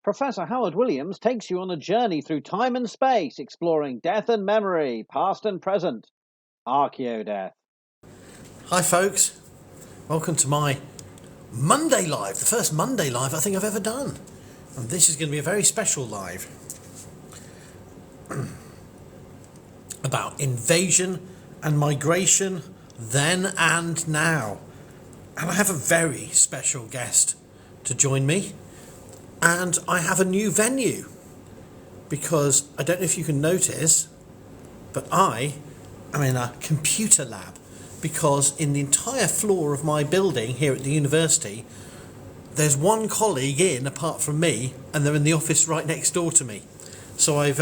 Professor Howard Williams takes you on a journey through time and space, exploring death and memory, past and present. Archaeodeath. Hi folks, welcome to my Monday Live, the first Monday Live I think I've ever done. And this is going to be a very special live about invasion and migration then and now. And I have a very special guest to join me. And I have a new venue because I don't know if you can notice, but I am in a computer lab because in the entire floor of my building here at the university, there's one colleague in apart from me, and they're in the office right next door to me. So I've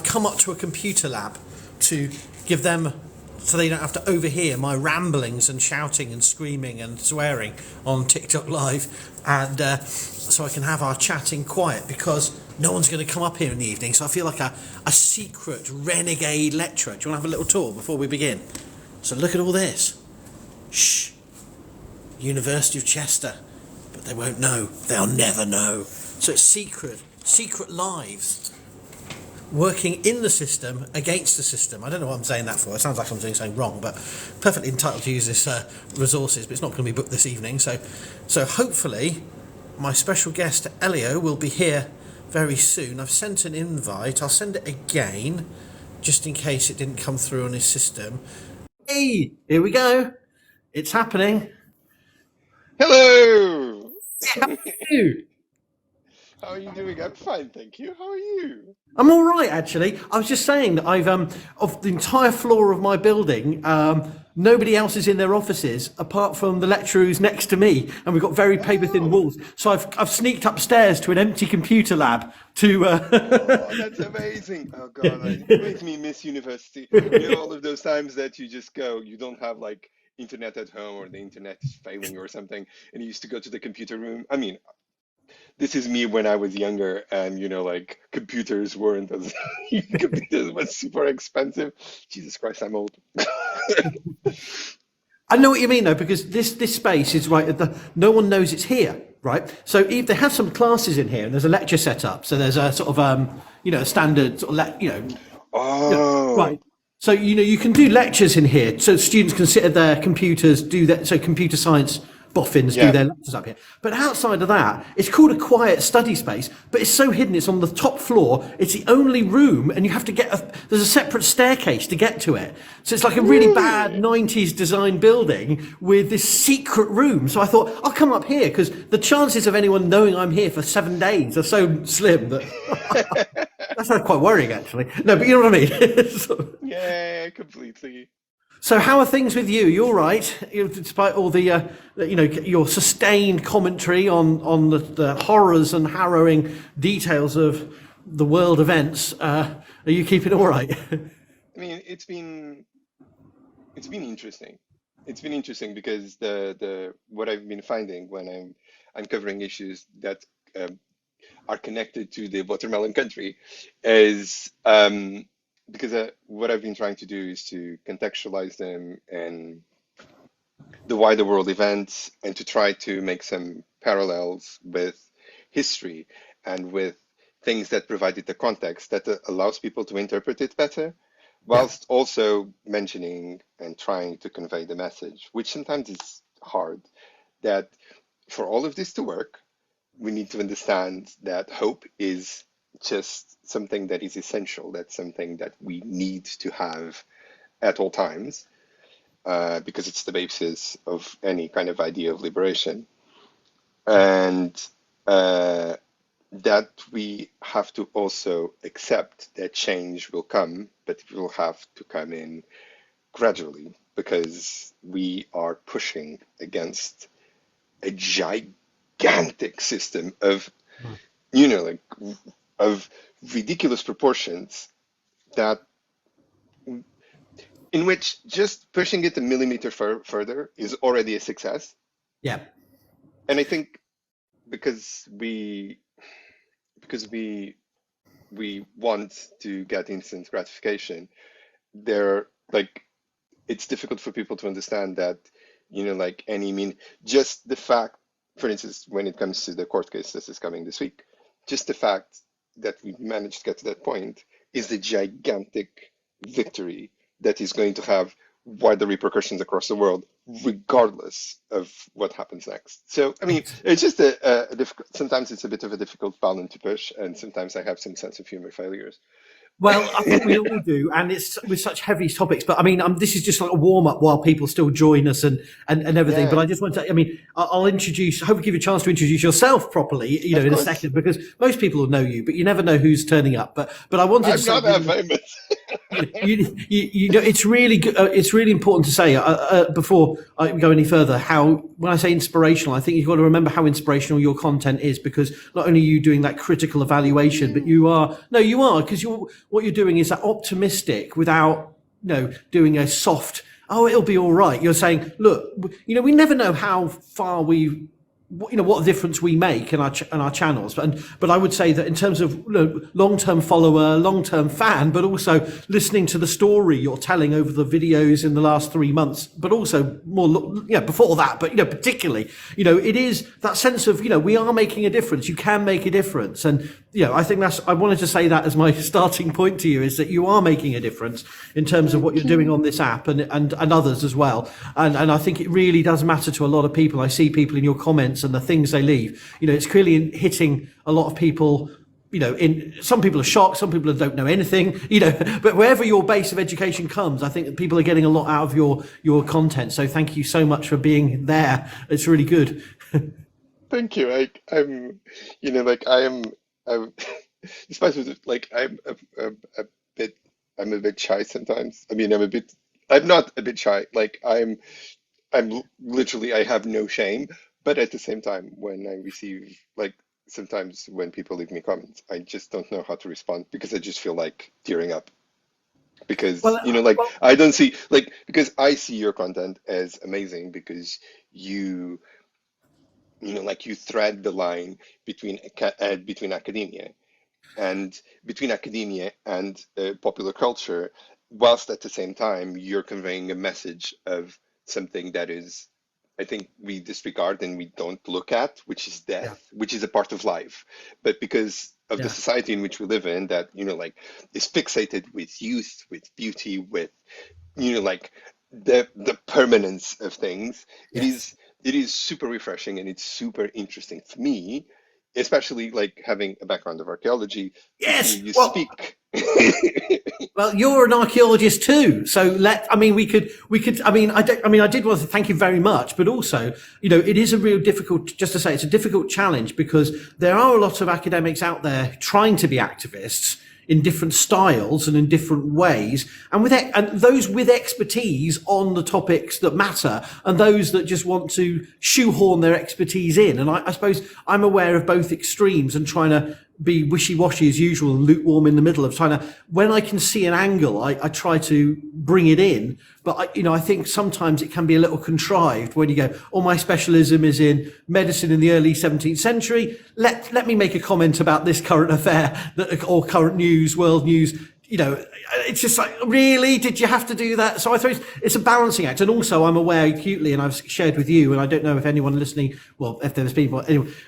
come up to a computer lab to give them, so they don't have to overhear my ramblings and shouting and screaming and swearing on TikTok Live, and so I can have our chatting quiet because no one's going to come up here in the evening. So I feel like a secret renegade lecturer. Do you want to have a little tour before we begin? So look at all this. Shh. University of Chester. But they won't know. They'll never know. So it's secret lives. Working in the system against the system. I don't know what I'm saying that for. It sounds like I'm doing something wrong, but perfectly entitled to use this resources, but it's not going to be booked this evening. So hopefully my special guest Elio will be here very soon. I've sent an invite. I'll send it again just in case it didn't come through on his system. Hey, here we go. It's happening. Hello! How are you? How are you doing? I'm fine, thank you. How are you? I'm all right, actually. I was just saying that I've of the entire floor of my building, nobody else is in their offices apart from the lecturer who's next to me, and we've got very paper-thin walls. So I've sneaked upstairs to an empty computer lab to. Oh, that's amazing. Oh God, it makes me miss university. You know, all of those times that you just go, you don't have like internet at home or the internet is failing or something, and you used to go to the computer room. I mean, this is me when I was younger, and you know, like computers weren't as computers was super expensive. Jesus Christ, I'm old. I know what you mean though, because this space is right at the. No one knows it's here, right? So if they have some classes in here, and there's a lecture set up, so there's a sort of a standard sort of Oh, right. So you can do lectures in here, so students can sit at their computers, do that. So computer science boffins do yeah. their lectures up here. But outside of that, it's called a quiet study space, but it's so hidden. It's on the top floor. It's the only room, and you have to there's a separate staircase to get to it. So it's like a really bad Really? 90s design building with this secret room. So I thought I'll come up here because the chances of anyone knowing I'm here for 7 days are so slim that that's quite worrying actually. No, but you know what I mean. Yeah, completely. So how are things with you? You all right? Despite all the, your sustained commentary on the horrors and harrowing details of the world events, are you keeping all right? I mean, it's been interesting. It's been interesting because the what I've been finding when I'm covering issues that um, are connected to the watermelon country is because what I've been trying to do is to contextualize them and the wider world events and to try to make some parallels with history and with things that provided the context that allows people to interpret it better, Yeah. whilst also mentioning and trying to convey the message, which sometimes is hard, that for all of this to work, we need to understand that hope is just something that is essential. That's something that we need to have at all times because it's the basis of any kind of idea of liberation. And uh, that we have to also accept that change will come, but it will have to come in gradually because we are pushing against a gigantic system of, like of ridiculous proportions that in which just pushing it a millimeter further is already a success. Yeah. And I think because we because we want to get instant gratification, there like it's difficult for people to understand that, like any mean just the fact for instance, when it comes to the court case that is coming this week, just the fact that we managed to get to that point is the gigantic victory that is going to have wider repercussions across the world, regardless of what happens next. So, I mean, it's just a difficult, sometimes it's a bit of a difficult balance to push, and sometimes I have some sense of humor failures. Well, I think we all do, and it's with such heavy topics. But I mean, this is just like a warm up while people still join us and everything. Yeah. But I just want to, I mean, I'll introduce, hopefully give you a chance to introduce yourself properly, you know, in a second, because most people will know you, but you never know who's turning up. But I wanted to I'm say, not that famous. you know, it's really it's really important to say before I go any further, how when I say inspirational, I think you've got to remember how inspirational your content is, because not only are you doing that critical evaluation, but you are because what you're doing is that optimistic without, you know, doing a soft, oh, it'll be all right. You're saying, look, you know, we never know how far what difference we make in our channels, but I would say that in terms of, you know, long-term follower, long-term fan, but also listening to the story you're telling over the videos in the last 3 months, but also more, before that, but, you know, particularly, you know, it is that sense of, you know, we are making a difference. You can make a difference, and you know, I think I wanted to say that as my starting point to you, is that you are making a difference in terms of what you're doing on this app and others as well, and I think it really does matter to a lot of people. I see people in your comments and the things they leave, you know, it's clearly hitting a lot of people. You know, some people are shocked, some people don't know anything, you know, but wherever your base of education comes, I think that people are getting a lot out of your content. So thank you so much for being there. It's really good. Thank you. I'm despite I'm a bit shy sometimes. I mean, I'm not a bit shy. Like I'm literally, I have no shame. But at the same time, when I receive, like, sometimes when people leave me comments, I just don't know how to respond, because I just feel like tearing up. Because, I don't see, like, because I see your content as amazing, because you you thread the line between academia and popular culture, whilst at the same time you're conveying a message of something that is, I think, we disregard and we don't look at, which is death, which is a part of life. But because of the society in which we live in, that, is fixated with youth, with beauty, with, the permanence of things, it is super refreshing, and it's super interesting for me, especially like having a background of archaeology. You speak. Well, you're an archaeologist too, so we could. I did want to thank you very much, but also, it is a real difficult. Just to say, it's a difficult challenge, because there are a lot of academics out there trying to be activists in different styles and in different ways, and those with expertise on the topics that matter, and those that just want to shoehorn their expertise in. And I suppose I'm aware of both extremes, and trying to be wishy-washy as usual and lukewarm in the middle of trying to, when I can see an angle, I try to bring it in. But I think sometimes it can be a little contrived when you go, oh, my specialism is in medicine in the early 17th century. Let me make a comment about this current affair or current news, world news. It's just like, really, did you have to do that? So I suppose it's a balancing act. And also, I'm aware acutely, and I've shared with you, and I don't know if anyone listening, well, if there's people,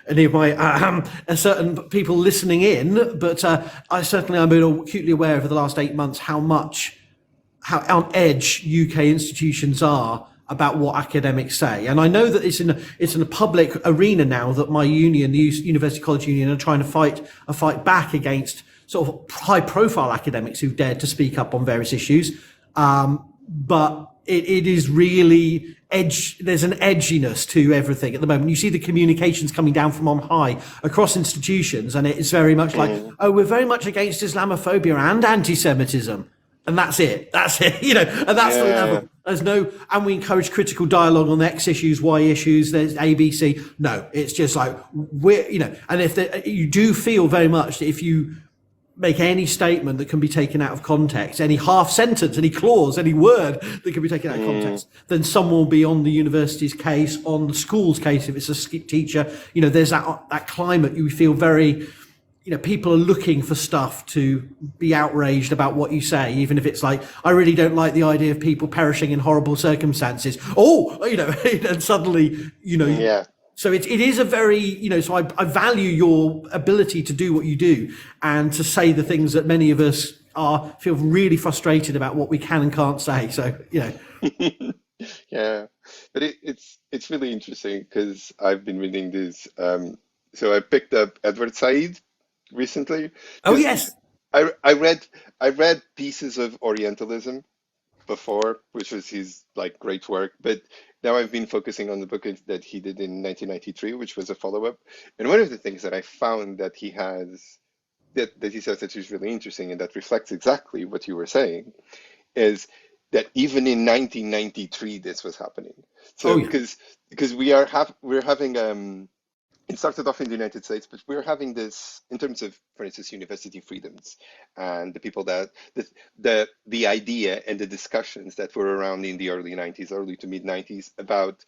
any of my certain people listening in, but I'm acutely aware over the last 8 months how on edge UK institutions are about what academics say. And I know that it's in a public arena now that my union, the University College Union, are trying to fight back against sort of high-profile academics who've dared to speak up on various issues. But it is really there's an edginess to everything at the moment. You see the communications coming down from on high across institutions, and it's very much like, oh, we're very much against Islamophobia and anti-Semitism. And that's it, and that's the level. And we encourage critical dialogue on X issues, Y issues, there's ABC. No, it's just like, and if you do feel very much that if you make any statement that can be taken out of context, any half sentence, any clause, any word that can be taken out of context, then someone will be on the university's case, on the school's case if it's a teacher. There's that climate. You feel very, people are looking for stuff to be outraged about what you say, even if it's like, I really don't like the idea of people perishing in horrible circumstances. And suddenly, So it is a very, so I value your ability to do what you do and to say the things that many of us feel really frustrated about what we can and can't say. So, Yeah, but it's really interesting because I've been reading this. So I picked up Edward Said recently oh, because yes. I read pieces of Orientalism before, which was his like great work, but now I've been focusing on the book that he did in 1993, which was a follow-up. And one of the things that I found that he has that he says that is really interesting and that reflects exactly what you were saying is that even in 1993 this was happening. Oh, So yeah. because we're having it started off in the United States, but we're having this in terms of, for instance, university freedoms and the people that the idea and the discussions that were around in the early 90s, early to mid 90s about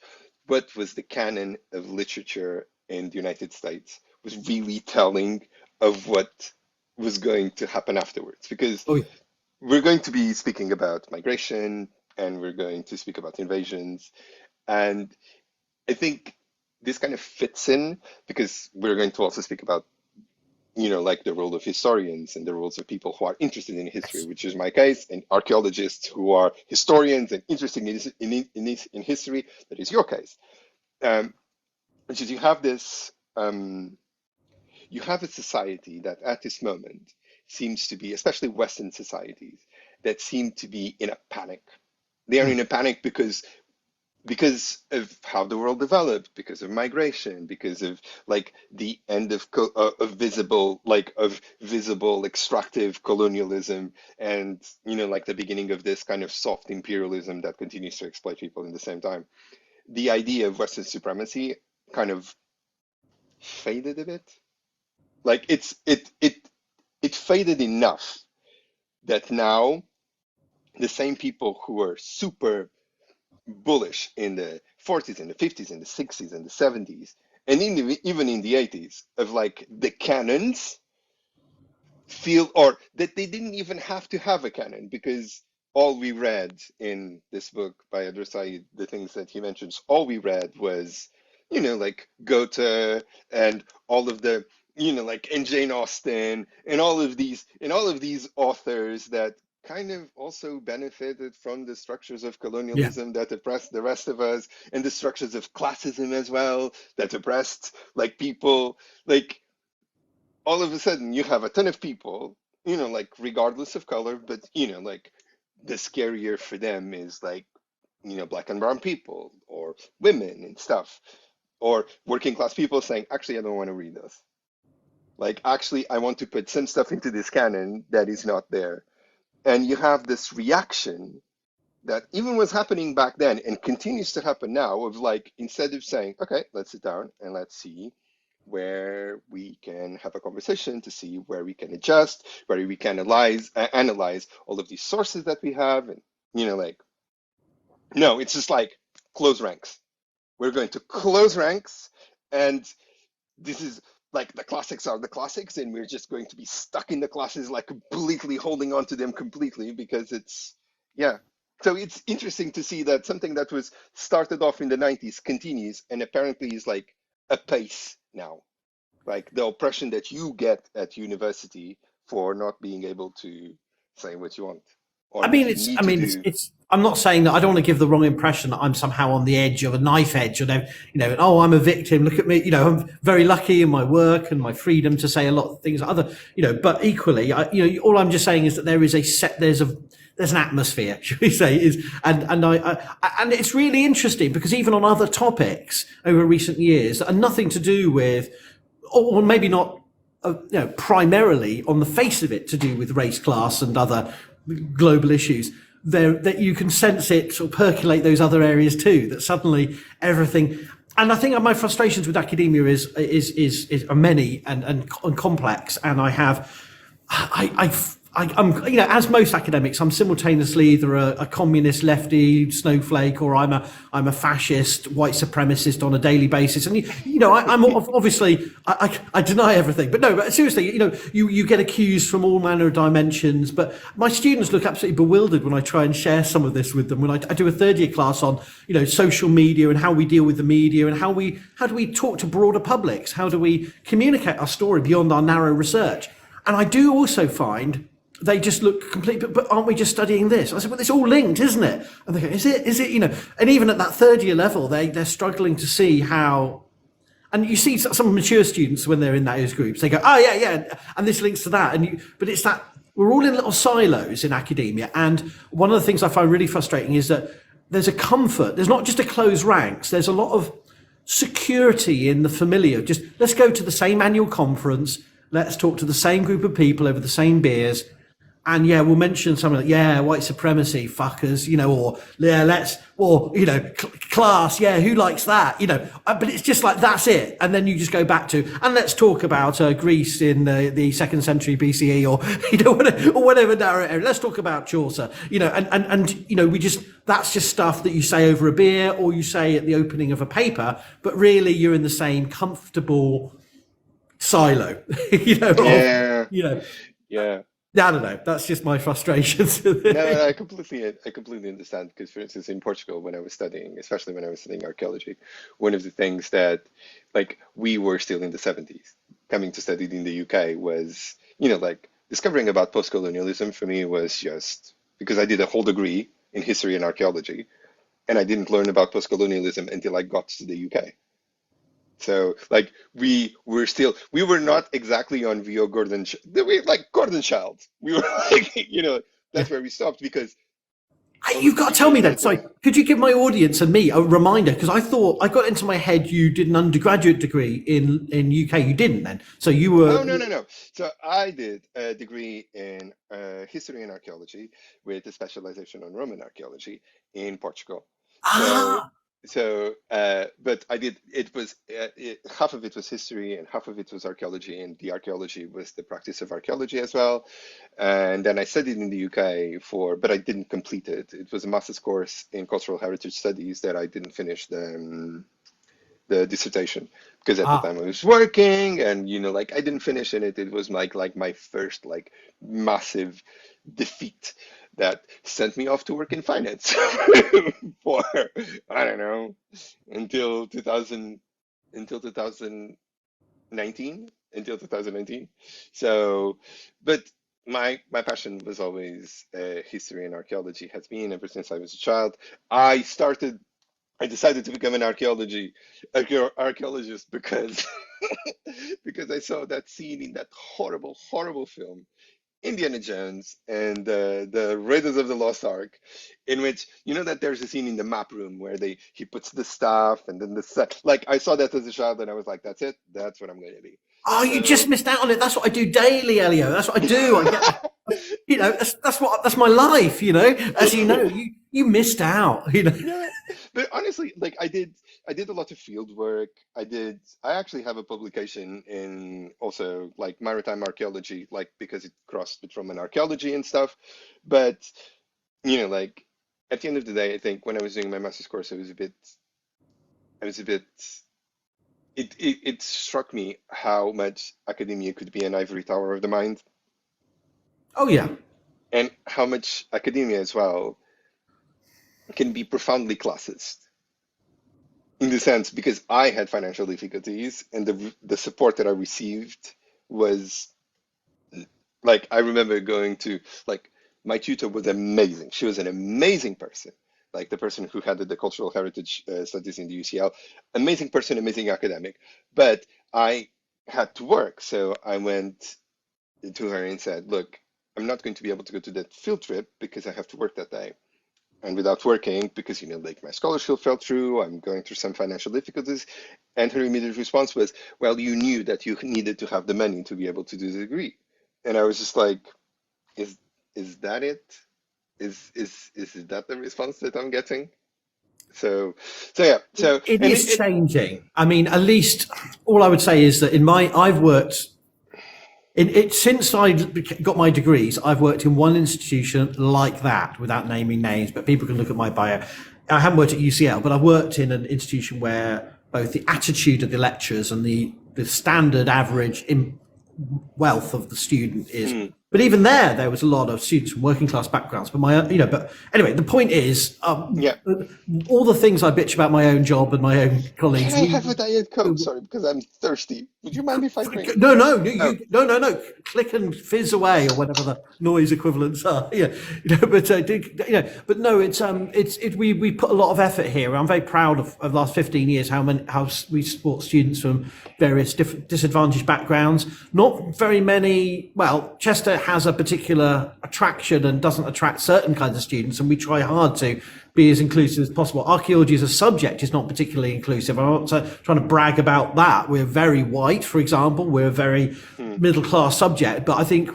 what was the canon of literature in the United States was really telling of what was going to happen afterwards. Because Oh, yeah. we're going to be speaking about migration and we're going to speak about invasions. And I think this kind of fits in because we're going to also speak about, like the role of historians and the roles of people who are interested in history, which is my case, and archaeologists who are historians and interested in history, that is your case. Which is you have a society that at this moment seems to be, especially Western societies, that seem to be in a panic. They are Mm. in a panic because of how the world developed, because of migration, because of like the end of visible extractive colonialism, and like the beginning of this kind of soft imperialism that continues to exploit people in the same time. The idea of Western supremacy kind of faded a bit. Like it faded enough that now the same people who were super bullish in the 40s and the 50s and the 60s and the 70s and even in the 80s of like the canons feel, or that they didn't even have to have a canon because all we read in this book by Edward Said, the things that he mentions, all we read was, like Goethe and all of the, like and Jane Austen and all of these authors that kind of also benefited from the structures of Yeah. colonialism that oppressed the rest of us and the structures of classism as well that oppressed like people like all of a sudden you have a ton of people, like regardless of color, but like the scarier for them is like, black and brown people or women and stuff, or working class people saying, actually, I don't want to read this. Like, actually, I want to put some stuff into this canon that is not there. And you have this reaction that even was happening back then and continues to happen now of like, instead of saying, okay, let's sit down and let's see where we can have a conversation to see where we can adjust, where we can analyze all of these sources that we have, and like no, it's just like close ranks. We're going to close ranks, and this is like the classics are the classics, and we're just going to be stuck in the classes, like completely holding on to them completely because it's yeah. So it's interesting to see that something that was started off in the 90s continues and apparently is like a pace now, like the oppression that you get at university for not being able to say what you want or I what mean, you it's. need I to mean, do. I'm not saying that. I don't want to give the wrong impression that I'm somehow on the edge of a knife edge, or oh, I'm a victim. Look at me. I'm very lucky in my work and my freedom to say a lot of things. But equally, all I'm just saying is that there is there's an atmosphere, should we say, and it's really interesting because even on other topics over recent years that are nothing to do with, or maybe not primarily on the face of it to do with race, class, and other global issues, there that you can sense it sort of percolate those other areas too. That suddenly everything, and I think my frustrations with academia are many and complex, and I I'm, as most academics, I'm simultaneously either a communist lefty snowflake or I'm a fascist white supremacist on a daily basis. And I'm obviously I deny everything, but seriously, you get accused from all manner of dimensions. But my students look absolutely bewildered when I try and share some of this with them. When I do a third year class on social media and how we deal with the media and how do we talk to broader publics, how do we communicate our story beyond our narrow research. And I do also find they just look complete, but aren't we just studying this? I said, well, it's all linked, isn't it? And they go, is it, and even at that third year level, they're struggling to see how, and you see some mature students when they're in those groups, they go, oh yeah, and this links to that. But it's that we're all in little silos in academia. And one of the things I find really frustrating is that there's a comfort, there's not just a closed ranks, there's a lot of security in the familiar. Just let's go to the same annual conference, let's talk to the same group of people over the same beers. And we'll mention something like, white supremacy, fuckers, class, who likes that, but it's just like, that's it. And then you just go back to, and let's talk about Greece in the 2nd century BCE or whatever narrow area. Let's talk about Chaucer, that's just stuff that you say over a beer or you say at the opening of a paper, but really you're in the same comfortable silo, Yeah. I don't know. That's just my frustrations. No, I completely understand. Because, for instance, in Portugal, when I was studying, especially when I was studying archaeology, one of the things that, like, we were still in the 70s, coming to study in the UK was, discovering about post-colonialism for me was just because I did a whole degree in history and archaeology, and I didn't learn about post-colonialism until I got to the UK. So, like, we were not exactly on VO Gordon, like Gordon Child. We were like, that's where we stopped because you've got to tell me that. Sorry, could you give my audience and me a reminder? Because I thought I got into my head you did an undergraduate degree in UK. You didn't then. So you were. Oh, no. So I did a degree in history and archaeology with a specialization on Roman archaeology in Portugal. But I did, half of it was history and half of it was archaeology, and the archaeology was the practice of archaeology as well. And then I studied in the UK but I didn't complete it. It was a master's course in cultural heritage studies that I didn't finish the dissertation because at the time I was working and, I didn't finish in it. It was like my first massive defeat that sent me off to work in finance for, I don't know, until 2019. So, but my passion was always history and archaeology, has been ever since I was a child. I decided to become an archaeologist because because I saw that scene in that horrible film Indiana Jones and the Raiders of the Lost Ark, in which that there's a scene in the map room where he puts the stuff and then the set. Like, I saw that as a child and I was like, that's it. That's what I'm going to be. Oh, you just missed out on it. That's what I do daily, Elio. That's what I do. That's my life. As you missed out. Yeah, but honestly, like I did a lot of field work. I actually have a publication in also like maritime archaeology, like because it crossed with Roman archaeology and stuff. But like at the end of the day, I think when I was doing my master's course, it struck me how much academia could be an ivory tower of the mind. Oh yeah. And how much academia as well can be profoundly classist. In the sense, because I had financial difficulties and the support that I received was like, I remember going to, like, my tutor was amazing. She was an amazing person. Like the person who had the cultural heritage studies in the UCL, amazing person, amazing academic. But I had to work. So I went to her and said, look, I'm not going to be able to go to that field trip because I have to work that day. And without working, because, like my scholarship fell through, I'm going through some financial difficulties. And her immediate response was, well, you knew that you needed to have the money to be able to do the degree. And I was just like, is that it? Is that the response that I'm getting? So yeah. So it is changing. I mean, at least all I would say is that I've worked Since I got my degrees, I've worked in one institution like that, without naming names, but people can look at my bio. I haven't worked at UCL, but I've worked in an institution where both the attitude of the lecturers and the standard average wealth of the student is. But even there was a lot of students from working class backgrounds. But but anyway, the point is, Yeah. all the things I bitch about my own job and my own colleagues. Can I have a Diet Coke? Sorry, because I'm thirsty. Would you mind if I drink? No, no. Click and fizz away, or whatever the noise equivalents are. Yeah, but no, we put a lot of effort here. I'm very proud of the last 15 years how we support students from various different disadvantaged backgrounds. Not very many. Well, Chester has a particular attraction and doesn't attract certain kinds of students, and we try hard to be as inclusive as possible. Archaeology as a subject is not particularly inclusive. I'm not trying to brag about that. We're very white, for example. We're a very middle class subject, but I think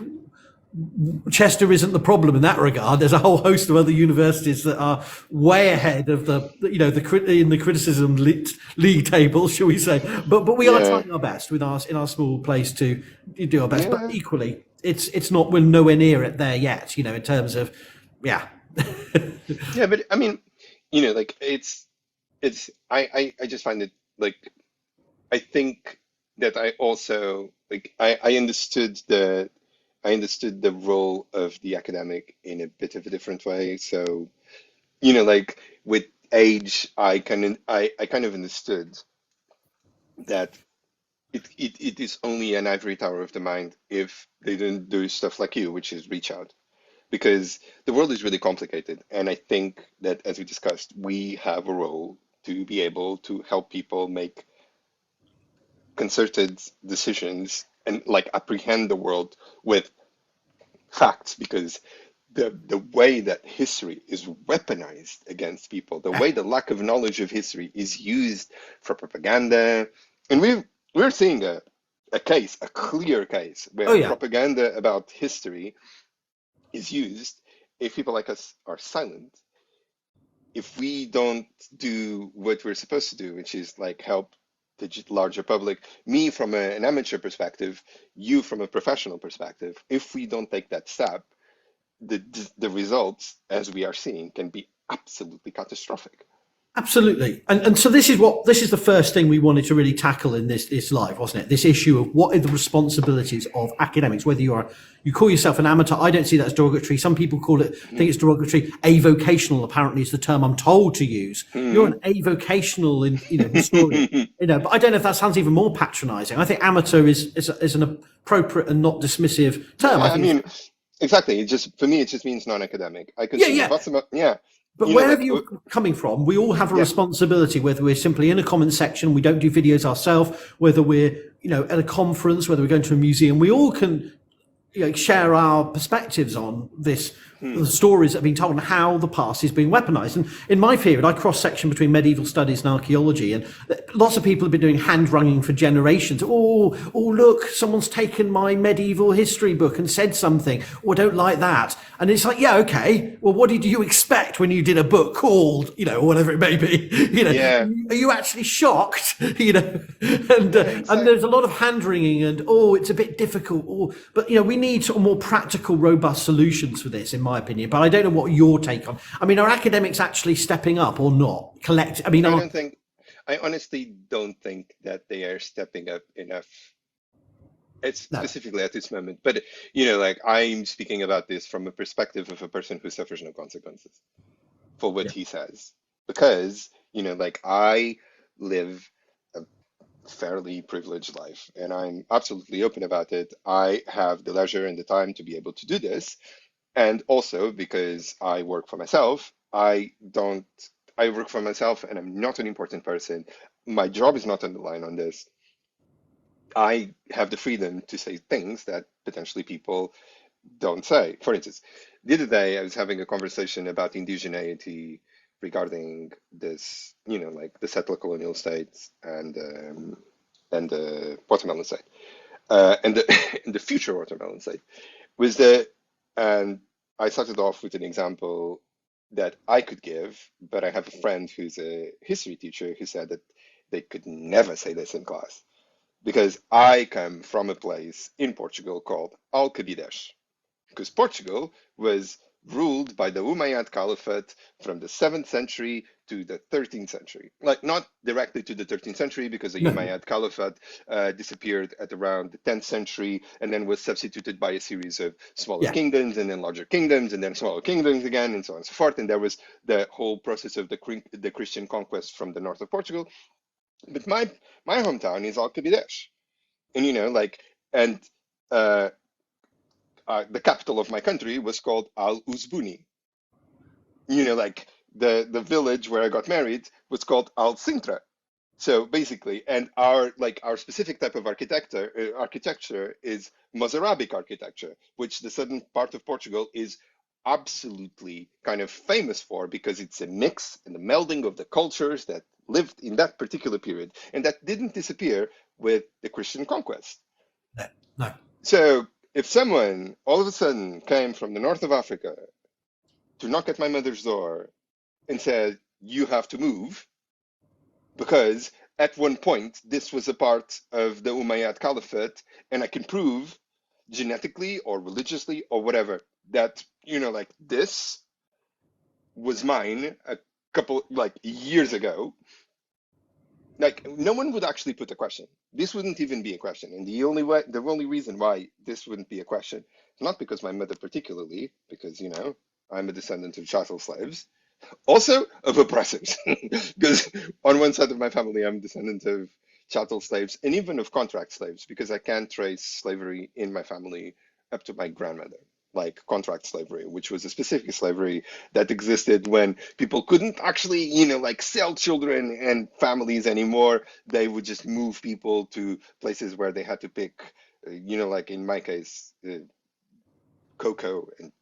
Chester isn't the problem in that regard. There's a whole host of other universities that are way ahead of in the criticism league table, shall we say? But we are trying our best in our small place to do our best. Yeah. But equally, it's not, we're nowhere near it there yet. In terms of Yeah, but I mean, like I just find it like I think that I also like I understood the role of the academic in a bit of a different way. So, like with age, I kind of understood that it is only an ivory tower of the mind if they don't do stuff like you, which is reach out. Because the world is really complicated. And I think that, as we discussed, we have a role to be able to help people make concerted decisions and like apprehend the world with facts, because the way that history is weaponized against people, the way the lack of knowledge of history is used for propaganda, and we're seeing a clear case where propaganda about history is used. If people like us are silent, if we don't do what we're supposed to do, which is like help the larger public, me from an amateur perspective, you from a professional perspective, if we don't take that step, the results, as we are seeing, can be absolutely catastrophic. Absolutely. And so this is the first thing we wanted to really tackle in this live, wasn't it? This issue of what are the responsibilities of academics, whether you call yourself an amateur. I don't see that as derogatory. Some people think it's derogatory. Avocational apparently is the term I'm told to use. You're an avocational historian, but I don't know if that sounds even more patronizing. I think amateur is an appropriate and not dismissive term. I mean, exactly. For me, it just means non-academic. I could But wherever you're coming from, we all have a responsibility, whether we're simply in a comment section, we don't do videos ourselves, whether we're, at a conference, whether we're going to a museum, we all can share our perspectives on this, the stories that have been told and how the past is being weaponized. And in my period, I cross-section between medieval studies and archaeology, and lots of people have been doing hand-wringing for generations. Oh, look, someone's taken my medieval history book and said something, or don't like that. And it's like, yeah, okay, well, what did you expect when you did a book called, or whatever it may be? Are you actually shocked? And there's a lot of hand-wringing and, it's a bit difficult. But, we need sort of more practical, robust solutions for this, in my opinion. But I don't know what your take on. I mean, are academics actually stepping up or not? I honestly don't think that they are stepping up enough. It's specifically at this moment, but I'm speaking about this from a perspective of a person who suffers no consequences for what he says, because I live a fairly privileged life, and I'm absolutely open about it. I have the leisure and the time to be able to do this, and also because I work for myself. I work for myself, and I'm not an important person. My job is not on the line on this. I have the freedom to say things that potentially people don't say. For instance, the other day I was having a conversation about indigeneity regarding this, the settler colonial states and the watermelon state, and the future watermelon state and I started off with an example that I could give, but I have a friend who's a history teacher who said that they could never say this in class. because I come from a place in Portugal called Alcabides, because Portugal was ruled by the Umayyad Caliphate from the 7th century to the 13th century. Like, not directly to the 13th century, because the No. Umayyad Caliphate disappeared at around the 10th century and then was substituted by a series of smaller Yeah. kingdoms and then larger kingdoms and then smaller kingdoms again and so on and so forth. And there was the whole process of the Christian conquest from the north of Portugal. But my hometown is Alcabides. And, and uh, the capital of my country was called Al Uzbuni. Like the village where I got married was called Al Sintra. So basically, and our specific type of architecture is Mozarabic architecture, which the southern part of Portugal is absolutely kind of famous for, because it's a mix and a melding of the cultures that lived in that particular period, and that didn't disappear with the Christian conquest. No. No. So if someone all of a sudden came from the north of Africa to knock at my mother's door and said, "You have to move," because at one point this was a part of the Umayyad Caliphate, and I can prove genetically or religiously or whatever that, this was mine a couple, years ago, no one would actually put a question. This wouldn't even be a question. And the only reason why this wouldn't be a question, not because my mother particularly, because, I'm a descendant of chattel slaves, also of oppressors. Because on one side of my family, I'm a descendant of chattel slaves and even of contract slaves, because I can trace slavery in my family up to my grandmother, like contract slavery, which was a specific slavery that existed when people couldn't actually, sell children and families anymore. They would just move people to places where they had to pick, like in my case, cocoa and,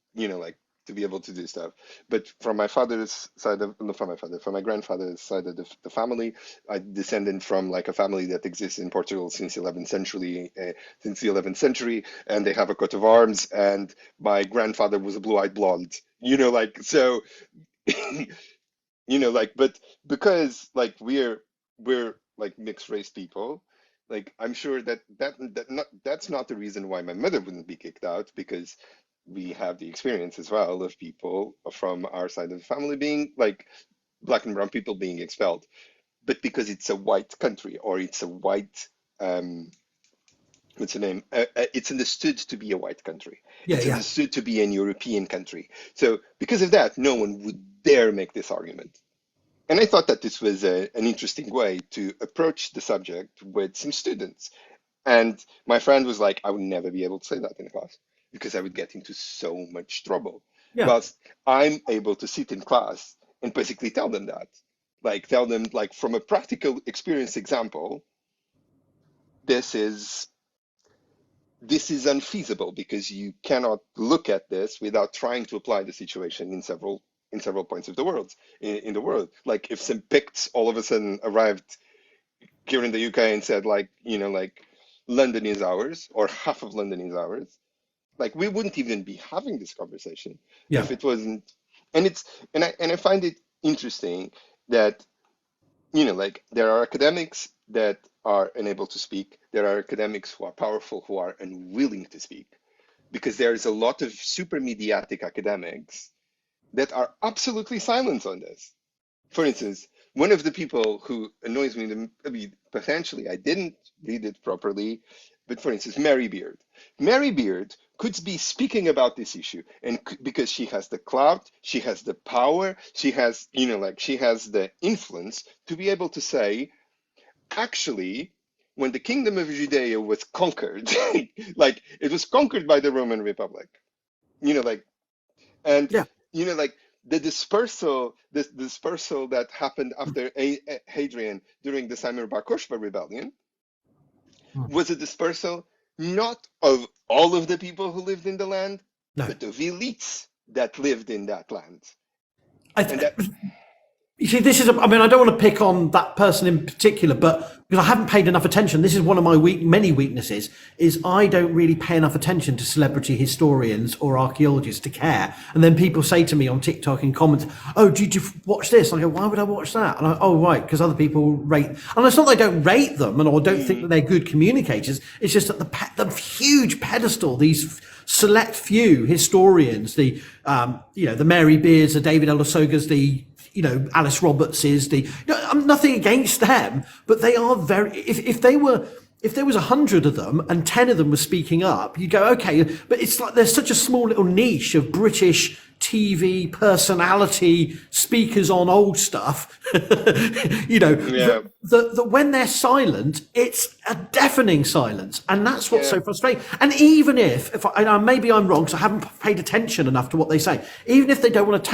to be able to do stuff. But from my father's side of, not from my father, from my grandfather's side of the family, I descended from like a family that exists in Portugal since the 11th century, and they have a coat of arms. And my grandfather was a blue-eyed blonde, so, but because we're like mixed race people, I'm sure that's not the reason why my mother wouldn't be kicked out, because we have the experience as well of people from our side of the family being like black and brown people being expelled. But because it's a white country, or it's a white, what's the name? It's understood to be a white country. Yeah. It's Yeah. understood to be an European country. So because of that, no one would dare make this argument. And I thought that this was an interesting way to approach the subject with some students. And my friend was like, I would never be able to say that in class, because I would get into so much trouble. Yeah. Whilst I'm able to sit in class and basically tell them that, tell them from a practical experience example, this is unfeasible, because you cannot look at this without trying to apply the situation in several points of the world, in the world. Like if some Picts all of a sudden arrived here in the UK and said London is ours, or half of London is ours, we wouldn't even be having this conversation Yeah. if it wasn't. And I find it interesting that there are academics that are unable to speak. There are academics who are powerful who are unwilling to speak, because there is a lot of super mediatic academics that are absolutely silent on this. For instance, one of the people who annoys me, potentially I didn't read it properly, but for instance, Mary Beard. Mary Beard could be speaking about this issue, and because she has the clout, she has the power, she has, she has the influence to be able to say, actually, when the kingdom of Judea was conquered, it was conquered by the Roman Republic, and Yeah. the dispersal that happened after Hadrian during the Samir Bar Kokhba rebellion was a dispersal not of all of the people who lived in the land, No. but of elites that lived in that land. I, And that, You see, this is, I mean, I don't want to pick on that person in particular, but because I haven't paid enough attention, this is one of my many weaknesses, is I don't really pay enough attention to celebrity historians or archaeologists to care. And then people say to me on TikTok in comments, oh, did you watch this? And I go, why would I watch that? And oh, right, because other people rate, and it's not that I don't rate them or don't think that they're good communicators. It's just that the huge pedestal, these select few historians, the, the Mary Beards, the David Olusogas, the, Alice Roberts is I'm nothing against them, but they are if there was 100 of them and 10 of them were speaking up, you go, okay, but it's like there's such a small little niche of British TV personality speakers on old stuff, that when they're silent, it's a deafening silence. And that's what's so frustrating. And even if maybe I'm wrong, because I haven't paid attention enough to what they say, even if they don't want to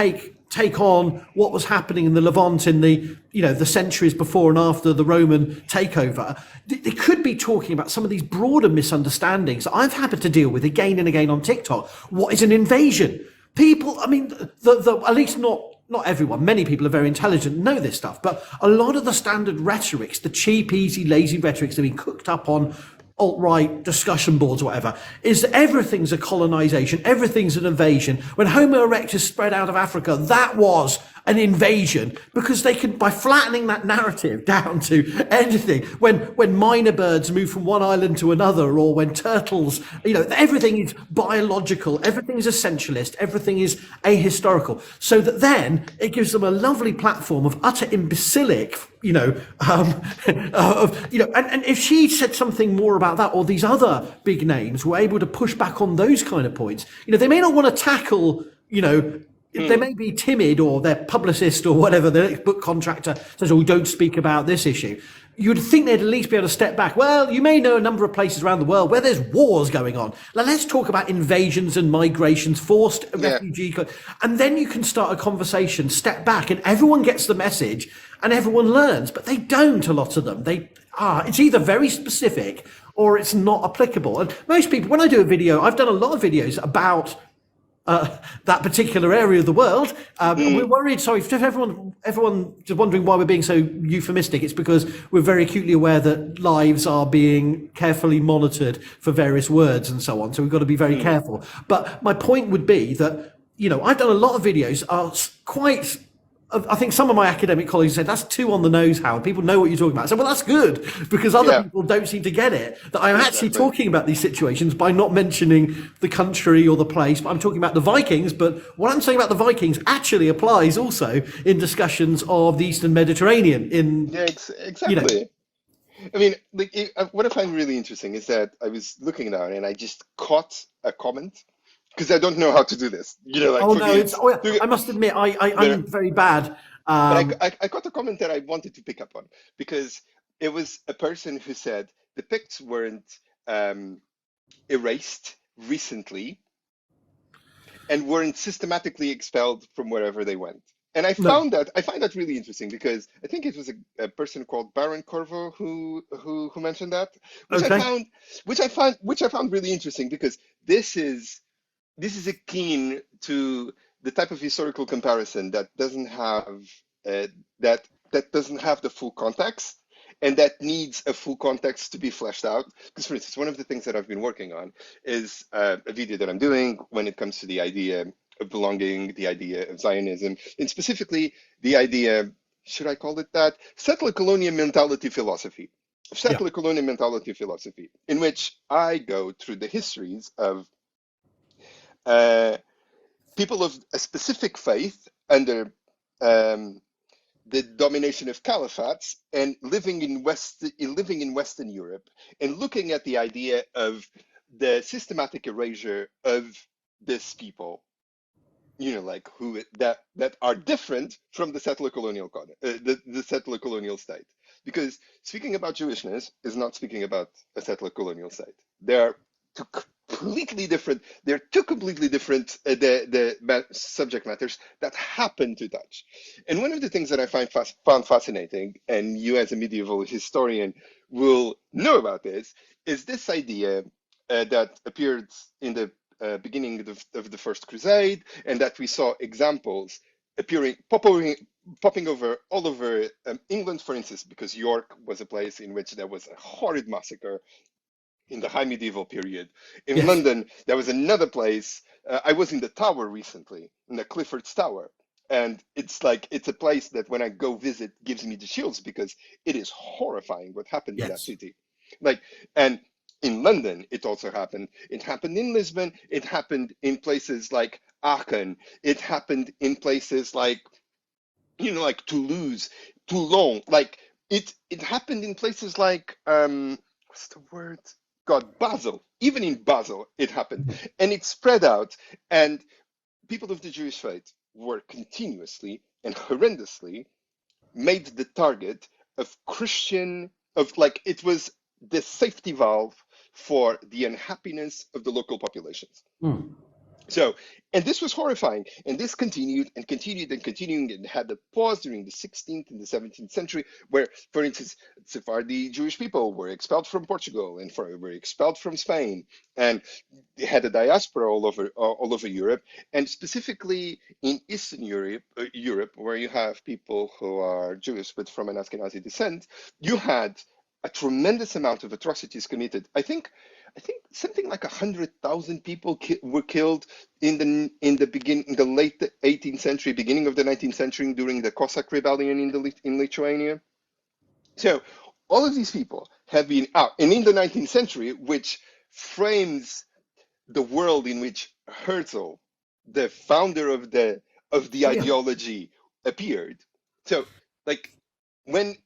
take on what was happening in the Levant in the the centuries before and after the Roman takeover, they could be talking about some of these broader misunderstandings that I've had to deal with again and again on TikTok. What is an invasion? People, I mean, at least not everyone, many people are very intelligent and know this stuff, but a lot of the standard rhetorics, the cheap, easy, lazy rhetorics that have been cooked up on alt-right discussion boards or whatever, is that everything's a colonization, everything's an invasion. When Homo erectus spread out of Africa, that was an invasion, because they could, by flattening that narrative down to anything, when minor birds move from one island to another, or when turtles, everything is biological, everything is essentialist, everything is ahistorical, so that then it gives them a lovely platform of utter imbecilic, and if she said something more about that, or these other big names were able to push back on those kind of points, they may not want to tackle, they may be timid, or their publicist or whatever, their book contractor says, oh, don't speak about this issue. You'd think they'd at least be able to step back. Well, you may know a number of places around the world where there's wars going on. Now, let's talk about invasions and migrations, forced refugee. And then you can start a conversation, step back, and everyone gets the message and everyone learns. But they don't, a lot of them. It's either very specific or it's not applicable. And most people, when I do a video, I've done a lot of videos about that particular area of the world. And we're worried, sorry, if everyone is wondering why we're being so euphemistic, it's because we're very acutely aware that lives are being carefully monitored for various words and so on. So we've got to be very careful. But my point would be that, I've done a lot of videos, quite, I think some of my academic colleagues said, that's too on the nose, Howard. People know what you're talking about. I said, well, that's good, because other people don't seem to get it, that I'm actually talking about these situations by not mentioning the country or the place, but I'm talking about the Vikings. But what I'm saying about the Vikings actually applies also in discussions of the Eastern Mediterranean. Exactly. I mean, what I find really interesting is that I was looking down and I just caught a comment, because I don't know how to do this. I must admit, I'm very bad. But I got a comment that I wanted to pick up on, because it was a person who said the Picts weren't erased recently and weren't systematically expelled from wherever they went. And I find that really interesting, because I think it was a person called Baron Corvo who mentioned that, which I found really interesting, because this is akin to the type of historical comparison that doesn't have that doesn't have the full context, and that needs a full context to be fleshed out. Because, for instance, one of the things that I've been working on is a video that I'm doing when it comes to the idea of belonging, the idea of Zionism, and specifically the idea, should I call it that, settler colonial mentality philosophy, in which I go through the histories of people of a specific faith under the domination of caliphates and living in Western Europe, and looking at the idea of the systematic erasure of this people, that are different from the settler colonial the settler colonial state. Because speaking about Jewishness is not speaking about a settler colonial state. They're completely different. They're two completely different subject matters that happen to touch. And one of the things that I found fascinating, and you as a medieval historian will know about this, is this idea that appeared in the beginning of the First Crusade, and that we saw examples popping popping over all over England, for instance, because York was a place in which there was a horrid massacre in the high medieval period. In Yes. London, there was another place. I was in the Tower recently, in the Clifford's Tower. And it's a place that when I go visit gives me the chills because it is horrifying what happened in that Yes. city. Like, and in London, it also happened. It happened in Lisbon. It happened in places like Aachen. It happened in places like, like Toulouse, Toulon. Like it happened in places like what's the word? God, Basel. Even in Basel, it happened, and it spread out. And people of the Jewish faith were continuously and horrendously made the target of Christian of like it was the safety valve for the unhappiness of the local populations. Mm. So, and this was horrifying, and this continued and continued and continuing, and had a pause during the 16th and the 17th century, where, for instance, Sephardi Jewish people were expelled from Portugal and were expelled from Spain, and they had a diaspora all over Europe, and specifically in Eastern Europe, where you have people who are Jewish but from an Ashkenazi descent, you had a tremendous amount of atrocities committed. I think something like 100,000 people were killed in the late 18th century, beginning of the 19th century during the Cossack rebellion in Lithuania. So all of these people have been out, and in the 19th century, which frames the world in which Herzl, the founder of the Oh yeah. ideology, appeared. So like when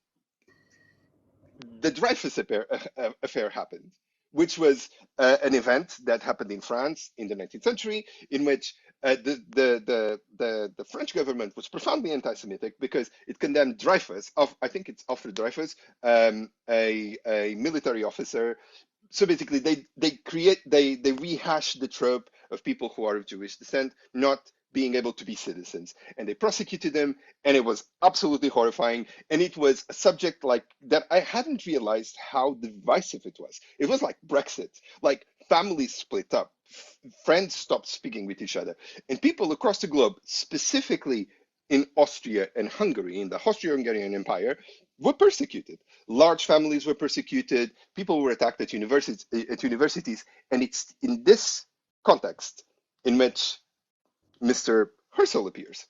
the Dreyfus affair happened, which was an event that happened in France in the 19th century, in which the French government was profoundly anti-Semitic because it condemned Dreyfus, I think it's Alfred Dreyfus, a military officer. So basically, they rehash the trope of people who are of Jewish descent not being able to be citizens, and they prosecuted them, and it was absolutely horrifying. And it was a subject like that I hadn't realized how divisive it was. It was like Brexit, like families split up, friends stopped speaking with each other, and people across the globe, specifically in Austria and Hungary, in the Austro-Hungarian Empire, were persecuted. Large families were persecuted. People were attacked at universities, and it's in this context in which Mr. Herzl appears,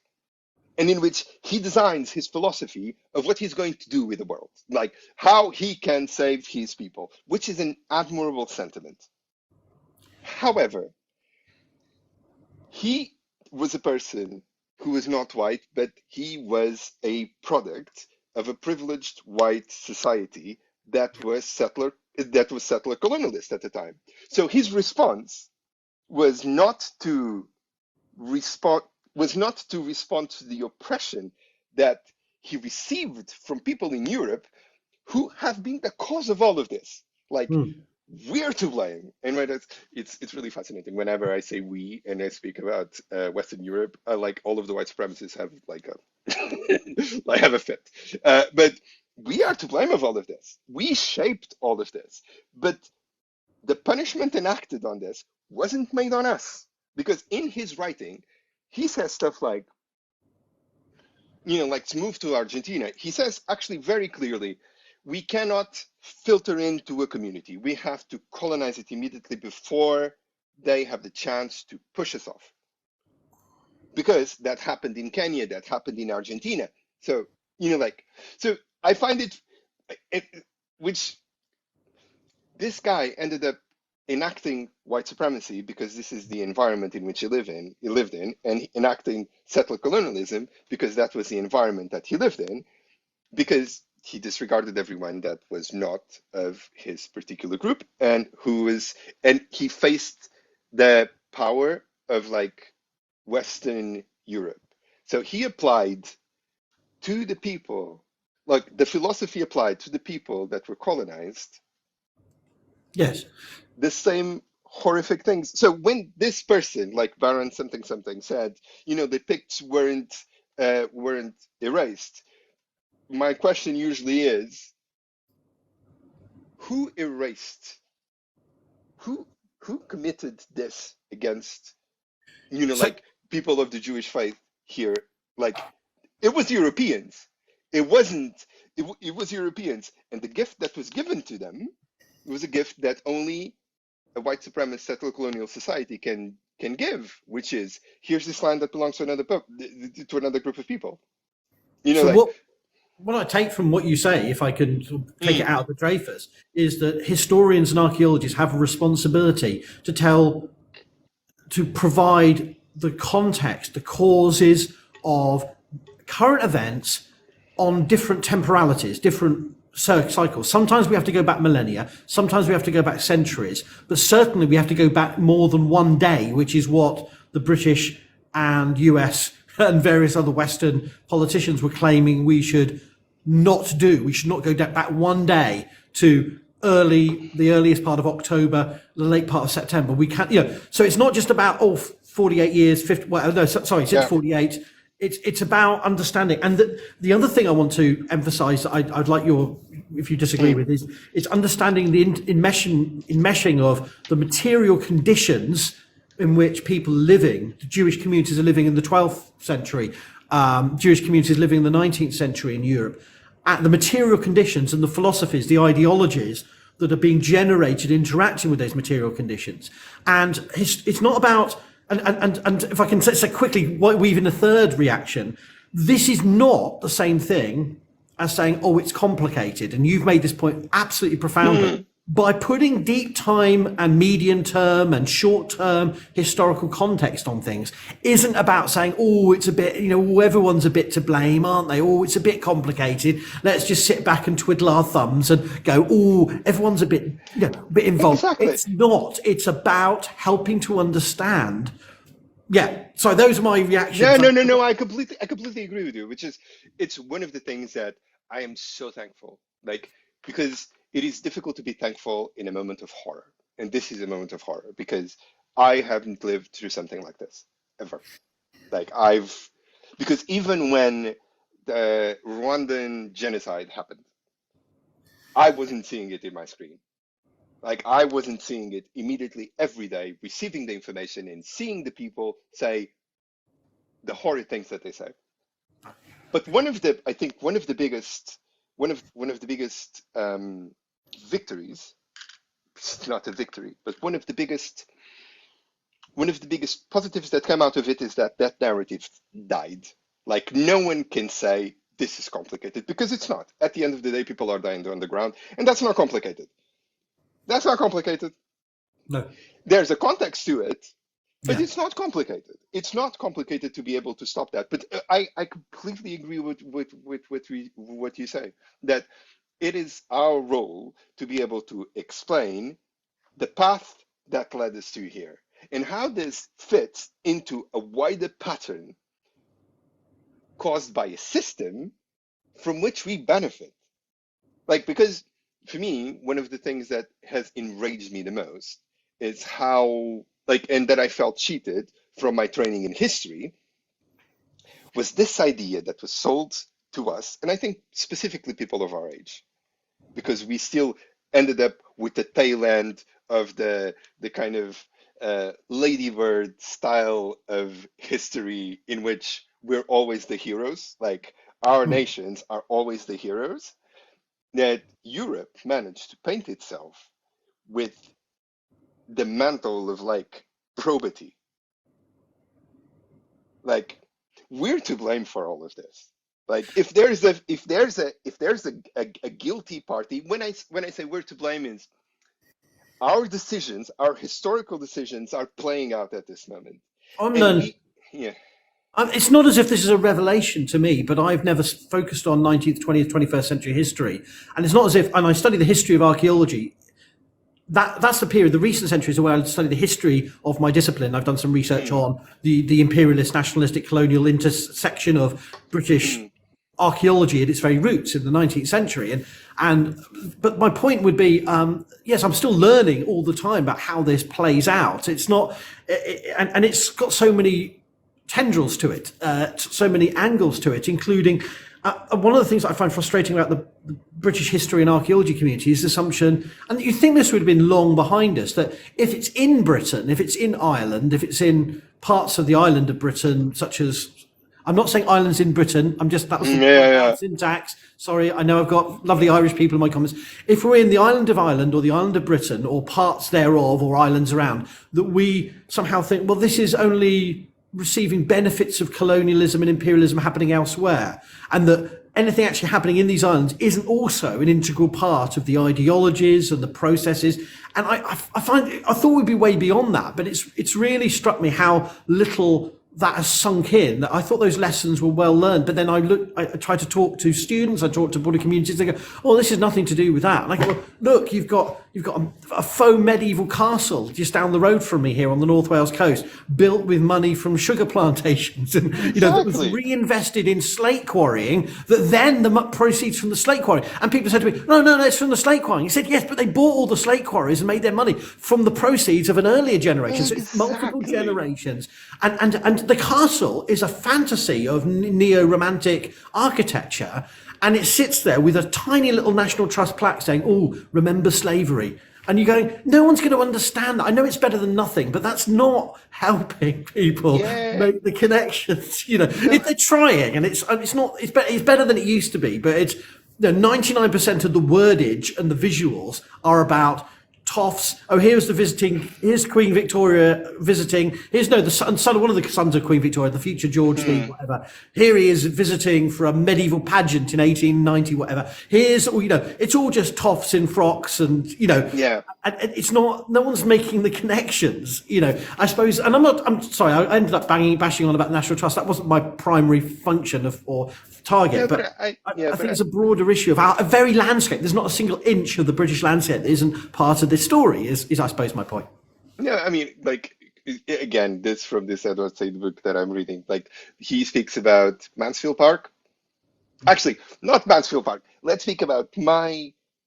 and in which he designs his philosophy of what he's going to do with the world, like how he can save his people, which is an admirable sentiment. However, he was a person who was not white, but he was a product of a privileged white society that was settler colonialist at the time. So his response was not to respond to the oppression that he received from people in Europe who have been the cause of all of this. Like Mm. we're to blame, and right, it's really fascinating. Whenever I say we and I speak about Western Europe, like all of the white supremacists have like a I have a fit, but we are to blame of all of this. We shaped all of this, but the punishment enacted on this wasn't made on us because in his writing, he says stuff like, like to move to Argentina. He says actually very clearly, we cannot filter into a community. We have to colonize it immediately before they have the chance to push us off. Because that happened in Kenya, that happened in Argentina. So, so I find which this guy ended up enacting white supremacy because this is the environment in which he lived in, and enacting settler colonialism because that was the environment that he lived in, because he disregarded everyone that was not of his particular group and he faced the power of like Western Europe. So he applied to the people, like the philosophy applied to the people that were colonized, Yes. the same horrific things. So when this person, like Baron something something, said, the Picts weren't erased, my question usually is, who erased, who who committed this against, So like people of the Jewish faith here, like It was Europeans. It wasn't. It was Europeans, and the gift that was given to them was a gift that only a white supremacist settler colonial society can give, which is, here's this land that belongs to another group of people. You know, So like, what I take from what you say, if I can sort of take it out of the Dreyfus, is that historians and archaeologists have a responsibility to provide the context, the causes of current events on different temporalities, different cycles. Sometimes we have to go back millennia, sometimes we have to go back centuries, but certainly we have to go back more than one day, which is what the British and US and various other Western politicians were claiming we should not do. We should not go back one day to the earliest part of October, the late part of September. We can't, so it's not just about, 48 years, 50, well, no, sorry, since 48. It's about understanding. And the other thing I want to emphasize, I'd like if you disagree with, is it's understanding the enmeshing of the material conditions in which people are living. The Jewish communities are living in the 12th century, Jewish communities living in the 19th century in Europe, at the material conditions and the philosophies, the ideologies that are being generated interacting with those material conditions. And it's not about, and if I can say quickly, weave in a third reaction, this is not the same thing as saying, it's complicated. And you've made this point absolutely profoundly. By putting deep time and medium term and short term historical context on things isn't about saying, it's a bit, everyone's a bit to blame, aren't they? It's a bit complicated. Let's just sit back and twiddle our thumbs and go, everyone's a bit involved. Exactly. It's not. It's about helping to understand. Yeah. So those are my reactions. No. I completely agree with you, which is, it's one of the things that I am so thankful, because it is difficult to be thankful in a moment of horror. And this is a moment of horror because I haven't lived through something like this ever. Because even when the Rwandan genocide happened, I wasn't seeing it in my screen. I wasn't seeing it immediately every day, receiving the information and seeing the people say the horrid things that they say. But one of the biggest victories, it's not a victory, but one of the biggest positives that came out of it is that narrative died. No one can say this is complicated, because it's not. At the end of the day, people are dying on the ground, and that's not complicated. That's not complicated. No. There's a context to it, but Yeah. it's not complicated. It's not complicated to be able to stop that. But I completely agree with what you say, that it is our role to be able to explain the path that led us to here and how this fits into a wider pattern caused by a system from which we benefit. Because for me, one of the things that has enraged me the most is how, and that I felt cheated from my training in history, was this idea that was sold to us, and I think specifically people of our age, because we still ended up with the tail end of the kind of ladybird style of history in which we're always the heroes, our nations are always the heroes, that Europe managed to paint itself with the mantle of probity. We're to blame for all of this. If there's a guilty party, when I say we're to blame, is our decisions, our historical decisions, are playing out at this moment. It's not as if this is a revelation to me, but I've never focused on 19th, 20th, 21st century history. And it's not as if, and I study the history of archaeology, that's the period, the recent centuries, where I study the history of my discipline. I've done some research on the imperialist, nationalistic, colonial intersection of British archaeology at its very roots in the 19th century. But my point would be, yes, I'm still learning all the time about how this plays out. It's not, and it's got so many tendrils to it, so many angles to it, including one of the things I find frustrating about the British history and archaeology community is the assumption, and you think this would have been long behind us, that if it's in Britain, if it's in Ireland, if it's in parts of the island of Britain, such as I'm not saying islands in Britain. That was Yeah, my yeah, bad yeah. syntax. Sorry, I know I've got lovely Irish people in my comments. If we're in the island of Ireland or the island of Britain or parts thereof or islands around, that we somehow think, well, this is only receiving benefits of colonialism and imperialism happening elsewhere, and that anything actually happening in these islands isn't also an integral part of the ideologies and the processes. And I thought we'd be way beyond that, but it's really struck me how little that has sunk in. That I thought those lessons were well learned, but then I tried to talk to students, I talked to border communities. They go, "Oh, this has nothing to do with that." And I go, "Well, look, you've got a faux medieval castle just down the road from me here on the North Wales coast, built with money from sugar plantations, and that was Exactly. reinvested in slate quarrying. That then the proceeds from the slate quarry." And people said to me, "No, it's from the slate quarrying." He said, "Yes, but they bought all the slate quarries and made their money from the proceeds of an earlier generation." So it's multiple Exactly. generations, and the castle is a fantasy of neo-romantic architecture, and it sits there with a tiny little National Trust plaque saying, "Oh, remember slavery." And you're going, no one's going to understand that. I know it's better than nothing, but that's not helping people Yeah. make the connections. If they're trying, and it's not, it's better than it used to be, but it's 99% of the wordage and the visuals are about toffs. Oh, here's Queen Victoria visiting. Here's the son, one of the sons of Queen Victoria, the future George the whatever. Here he is visiting for a medieval pageant in 1890, whatever. Here's, it's all just toffs in frocks and, Yeah. and it's not, no one's making the connections, I suppose. And I'm sorry, I ended up bashing on about the National Trust. That wasn't my primary function or target, Yeah, but I think it's a broader issue of a very landscape. There's not a single inch of the British landscape that isn't part of this story, is I suppose my point. Yeah, I mean, like again, this from this Edward Said book that I'm reading. Like he speaks about Mansfield Park. Actually, not Mansfield Park. Let's speak about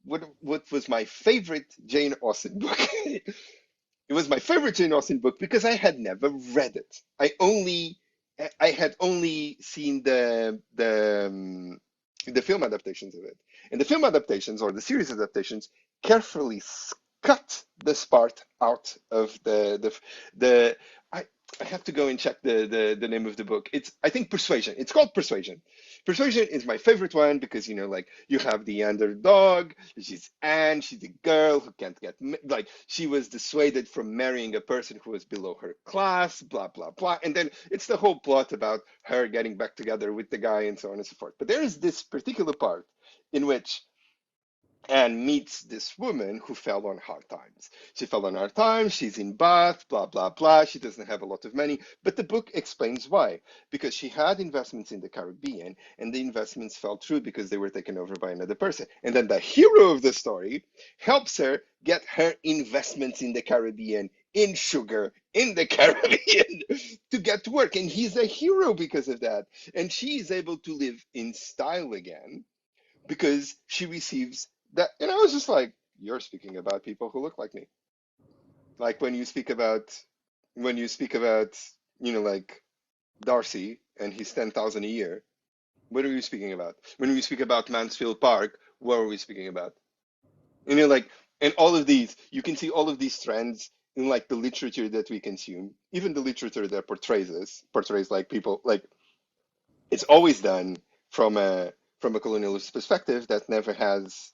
what was my favorite Jane Austen book. It was my favorite Jane Austen book because I had never read it. I had only seen the film adaptations of it, and the film adaptations or the series adaptations carefully cut this part out of the. I have to go and check the name of the book. It's I think Persuasion. It's called Persuasion. Persuasion is my favorite one because like you have the underdog. She's Anne. She's a girl who can't get like she was dissuaded from marrying a person who was below her class. Blah blah blah. And then it's the whole plot about her getting back together with the guy and so on and so forth. But there is this particular part in which and meets this woman who fell on hard times. She fell on hard times, she's in Bath, blah, blah, blah. She doesn't have a lot of money, but the book explains why. Because she had investments in the Caribbean, and the investments fell through because they were taken over by another person. And then the hero of the story helps her get her investments in the Caribbean, in sugar, in the Caribbean, to get to work. And he's a hero because of that. And she is able to live in style again because she receives that. And I was just like, you're speaking about people who look like me. Like when you speak about, like Darcy and his 10,000 a year, what are you speaking about? When we speak about Mansfield Park, what are we speaking about? Like, and all of these, you can see all of these trends in like the literature that we consume, even the literature that portrays like people, like it's always done from a colonialist perspective that never has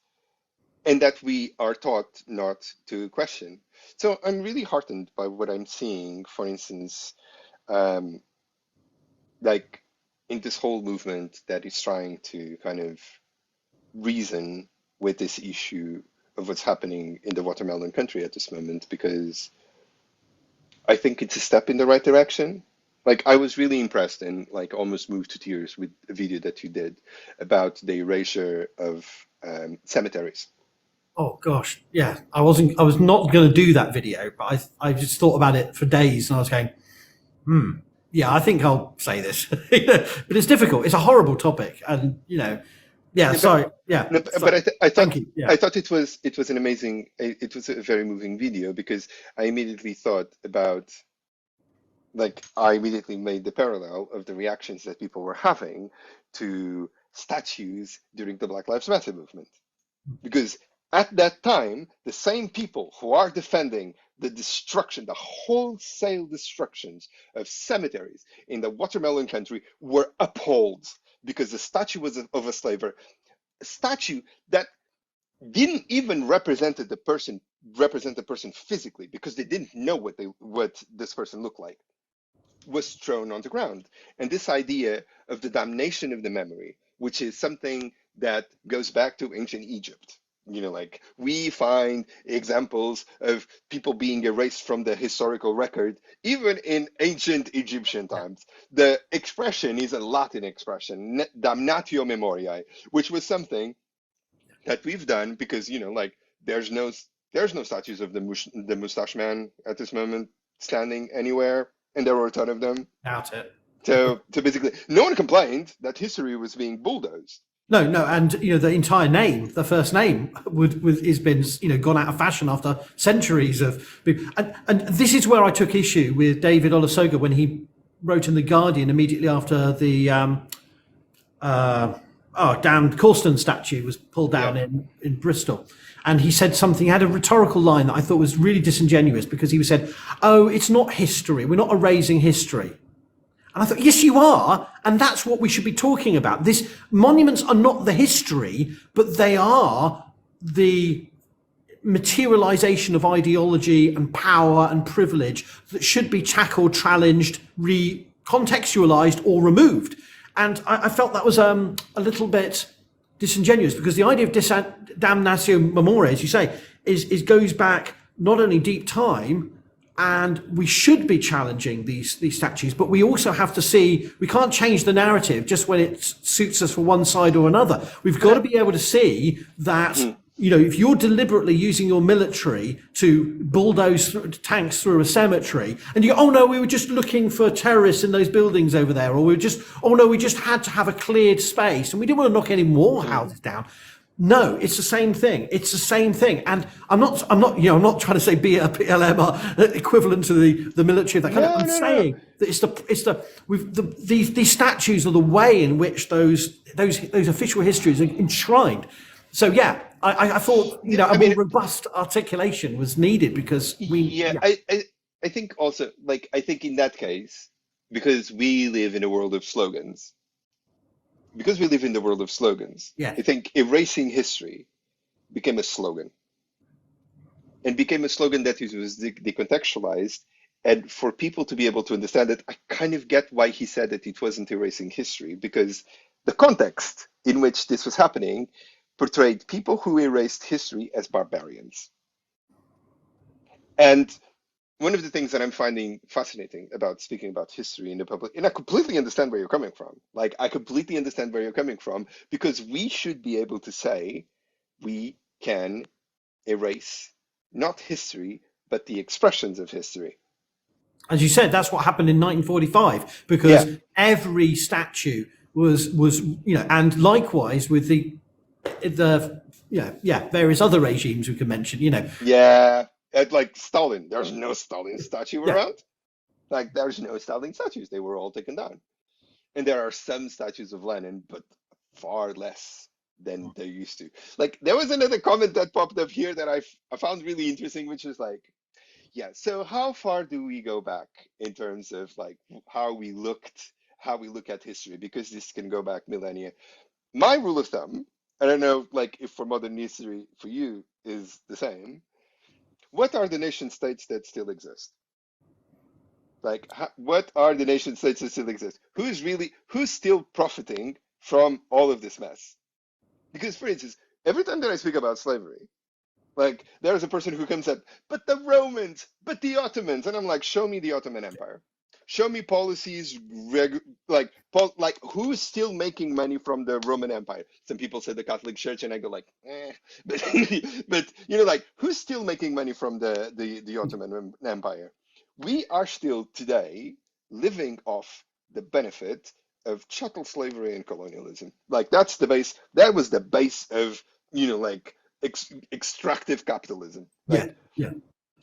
and that we are taught not to question. So I'm really heartened by what I'm seeing, for instance, um, like in this whole movement that is trying to kind of reason with this issue of what's happening in the watermelon country at this moment, because I think it's a step in the right direction. Like I was really impressed and like almost moved to tears with a video that you did about the erasure of cemeteries. Oh gosh, yeah. I was not going to do that video, but I just thought about it for days, and I was going, yeah, I think I'll say this. But it's difficult. It's a horrible topic, and yeah. Yeah, Sorry, yeah. no, but Sorry. I thought Thank you. Yeah. it was an amazing it was a very moving video because I immediately thought about like I immediately made the parallel of the reactions that people were having to statues during the Black Lives Matter movement. Because at that time, the same people who are defending the destruction, the wholesale destructions of cemeteries in the watermelon country were upheld because the statue was of a slaver, a statue that didn't even represent the person physically because they didn't know what this person looked like, was thrown on the ground. And this idea of the damnation of the memory, which is something that goes back to ancient Egypt. Like we find examples of people being erased from the historical record, even in ancient Egyptian times. The expression is a Latin expression, damnatio memoriae, which was something that we've done because, like there's no statues of the mustache man at this moment standing anywhere, and there were a ton of them. Doubt it. So basically, no one complained that history was being bulldozed. No, and the entire name, the first name, has been gone out of fashion after centuries of. And this is where I took issue with David Olusoga when he wrote in the Guardian immediately after the damned Colston statue was pulled down in Bristol. And he said something, he had a rhetorical line that I thought was really disingenuous because he said, "Oh, it's not history. We're not erasing history." And I thought, yes, you are. And that's what we should be talking about. These monuments are not the history, but they are the materialization of ideology and power and privilege that should be tackled, challenged, recontextualized or removed. And I felt that was a little bit disingenuous because the idea of damnatio memoriae, as you say, is goes back not only deep time, and we should be challenging these statues, but we also have to see, we can't change the narrative just when it suits us for one side or another. We've got to be able to see that, if you're deliberately using your military to bulldoze tanks through a cemetery and you go, "Oh no, we were just looking for terrorists in those buildings over there," or we just had to have a cleared space and we didn't want to knock any more houses down. No, it's the same thing. It's the same thing. And I'm not trying to say BLM are equivalent to the military of that kind of. I'm saying that these statues are the way in which those official histories are enshrined. So yeah, I thought a more robust articulation was needed because I think also, like, I think in that case, because we live in a world of slogans. Because we live in the world of slogans, I think erasing history became a slogan. And became a slogan that was decontextualized. And for people to be able to understand it, I kind of get why he said that it wasn't erasing history, because the context in which this was happening portrayed people who erased history as barbarians. And one of the things that I'm finding fascinating about speaking about history in the public, and I completely understand where you're coming from. Like, I completely understand where you're coming from, because we should be able to say we can erase not history, but the expressions of history. As you said, that's what happened in 1945, because every statue was, and likewise with the various other regimes we could mention, Like Stalin, there's no Stalin statue around. Like, there's no Stalin statues. They were all taken down. And there are some statues of Lenin, but far less than they used to. Like, there was another comment that popped up here that I found really interesting, which is like, so how far do we go back in terms of like how we look at history? Because this can go back millennia. My rule of thumb, I don't know, like, if for modern history for you is the same. What are the nation states that still exist? Like, what are the nation states that still exist? Who's still profiting from all of this mess? Because, for instance, every time that I speak about slavery, like, there's a person who comes up, but the Romans, but the Ottomans, and I'm like, show me the Ottoman Empire. Show me policies, like who's still making money from the Roman Empire? Some people say the Catholic Church, and I go like, but like, who's still making money from the Ottoman Empire? We are still today living off the benefit of chattel slavery and colonialism. Like, that's the base. That was the base of extractive capitalism. Right? Yeah.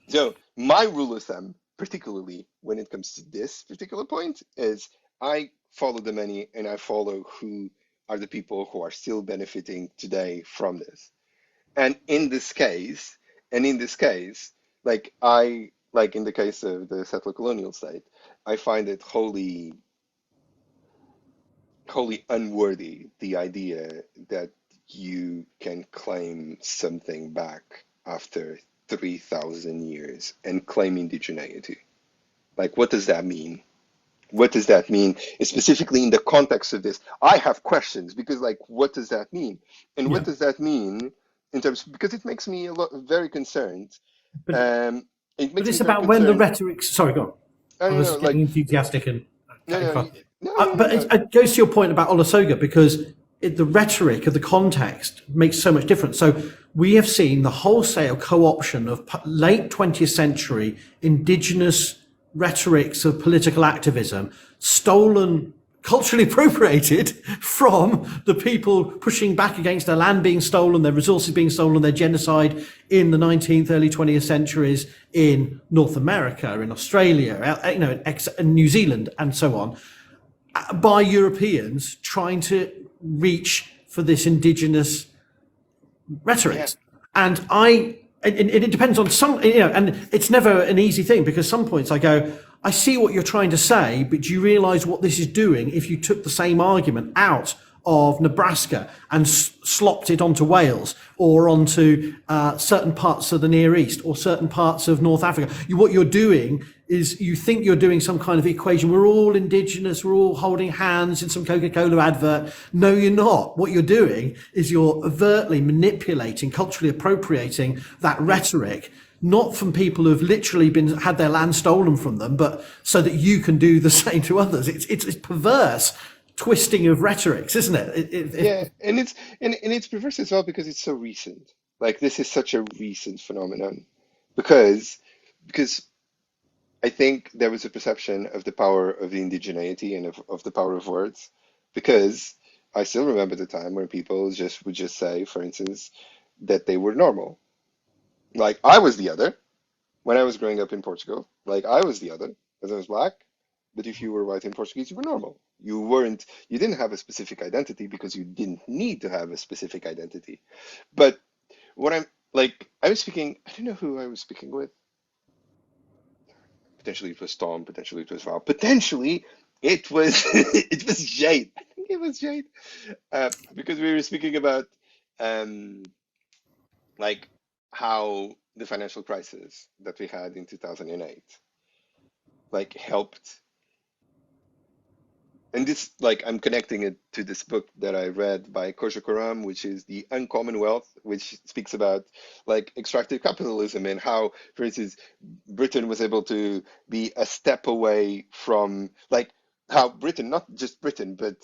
So my rule of thumb, particularly when it comes to this particular point, is I follow the money and I follow who are the people who are still benefiting today from this. And in this case, like in the case of the settler colonial state, I find it wholly unworthy, the idea that you can claim something back after 3,000 years and claim indigeneity. Like, what does that mean? What does that mean? Specifically in the context of this, I have questions because, like, what does that mean? And what Yeah, does that mean in terms, because it makes me very concerned. but Um, it but makes me it's very about when the concerned. rhetoric. Sorry, go on. I I don't was know, getting like, enthusiastic and no, cutting no, across. no, no, no, But no. it goes to your point about Olusoga because the rhetoric of the context makes so much difference. So we have seen the wholesale co-option of late 20th century indigenous rhetorics of political activism stolen, culturally appropriated from the people pushing back against their land being stolen, their resources being stolen, their genocide in the 19th, early 20th centuries in North America, in Australia, in New Zealand, and so on, by Europeans trying to reach for this indigenous Yeah, rhetorics. And it depends on some, and it's never an easy thing because some points I go, I see what you're trying to say, but do you realize what this is doing if you took the same argument out of Nebraska and slopped it onto Wales or onto certain parts of the Near East or certain parts of North Africa? What you're doing is you think you're doing some kind of equation. We're all indigenous. We're all holding hands in some Coca-Cola advert. No, you're not. What you're doing is you're overtly manipulating, culturally appropriating that rhetoric, not from people who've literally had their land stolen from them, but so that you can do the same to others. It's perverse twisting of rhetorics, isn't it? yeah, and it's perverse as well because it's so recent. Like, this is such a recent phenomenon because because I think there was a perception of the power of the indigeneity and of the power of words, because I still remember the time where people just would just say, for instance, that they were normal. Like, I was the other when I was growing up in Portugal. Like, I was the other because I was black. But if you were white and Portuguese, you were normal. You didn't have a specific identity because you didn't need to have a specific identity. But what I'm like, I was speaking, I don't know who I was speaking with. Potentially it was Tom, potentially it was Val, potentially it was it was Jade. I think it was Jade. Because we were speaking about um like how the financial crisis that we had in 2008 like helped, and this, like, I'm connecting it to this book that I read by Kojo Koram, which is The Uncommon Wealth, which speaks about like extractive capitalism and how, for instance, Britain was able to be a step away from, like, how Britain, not just Britain, but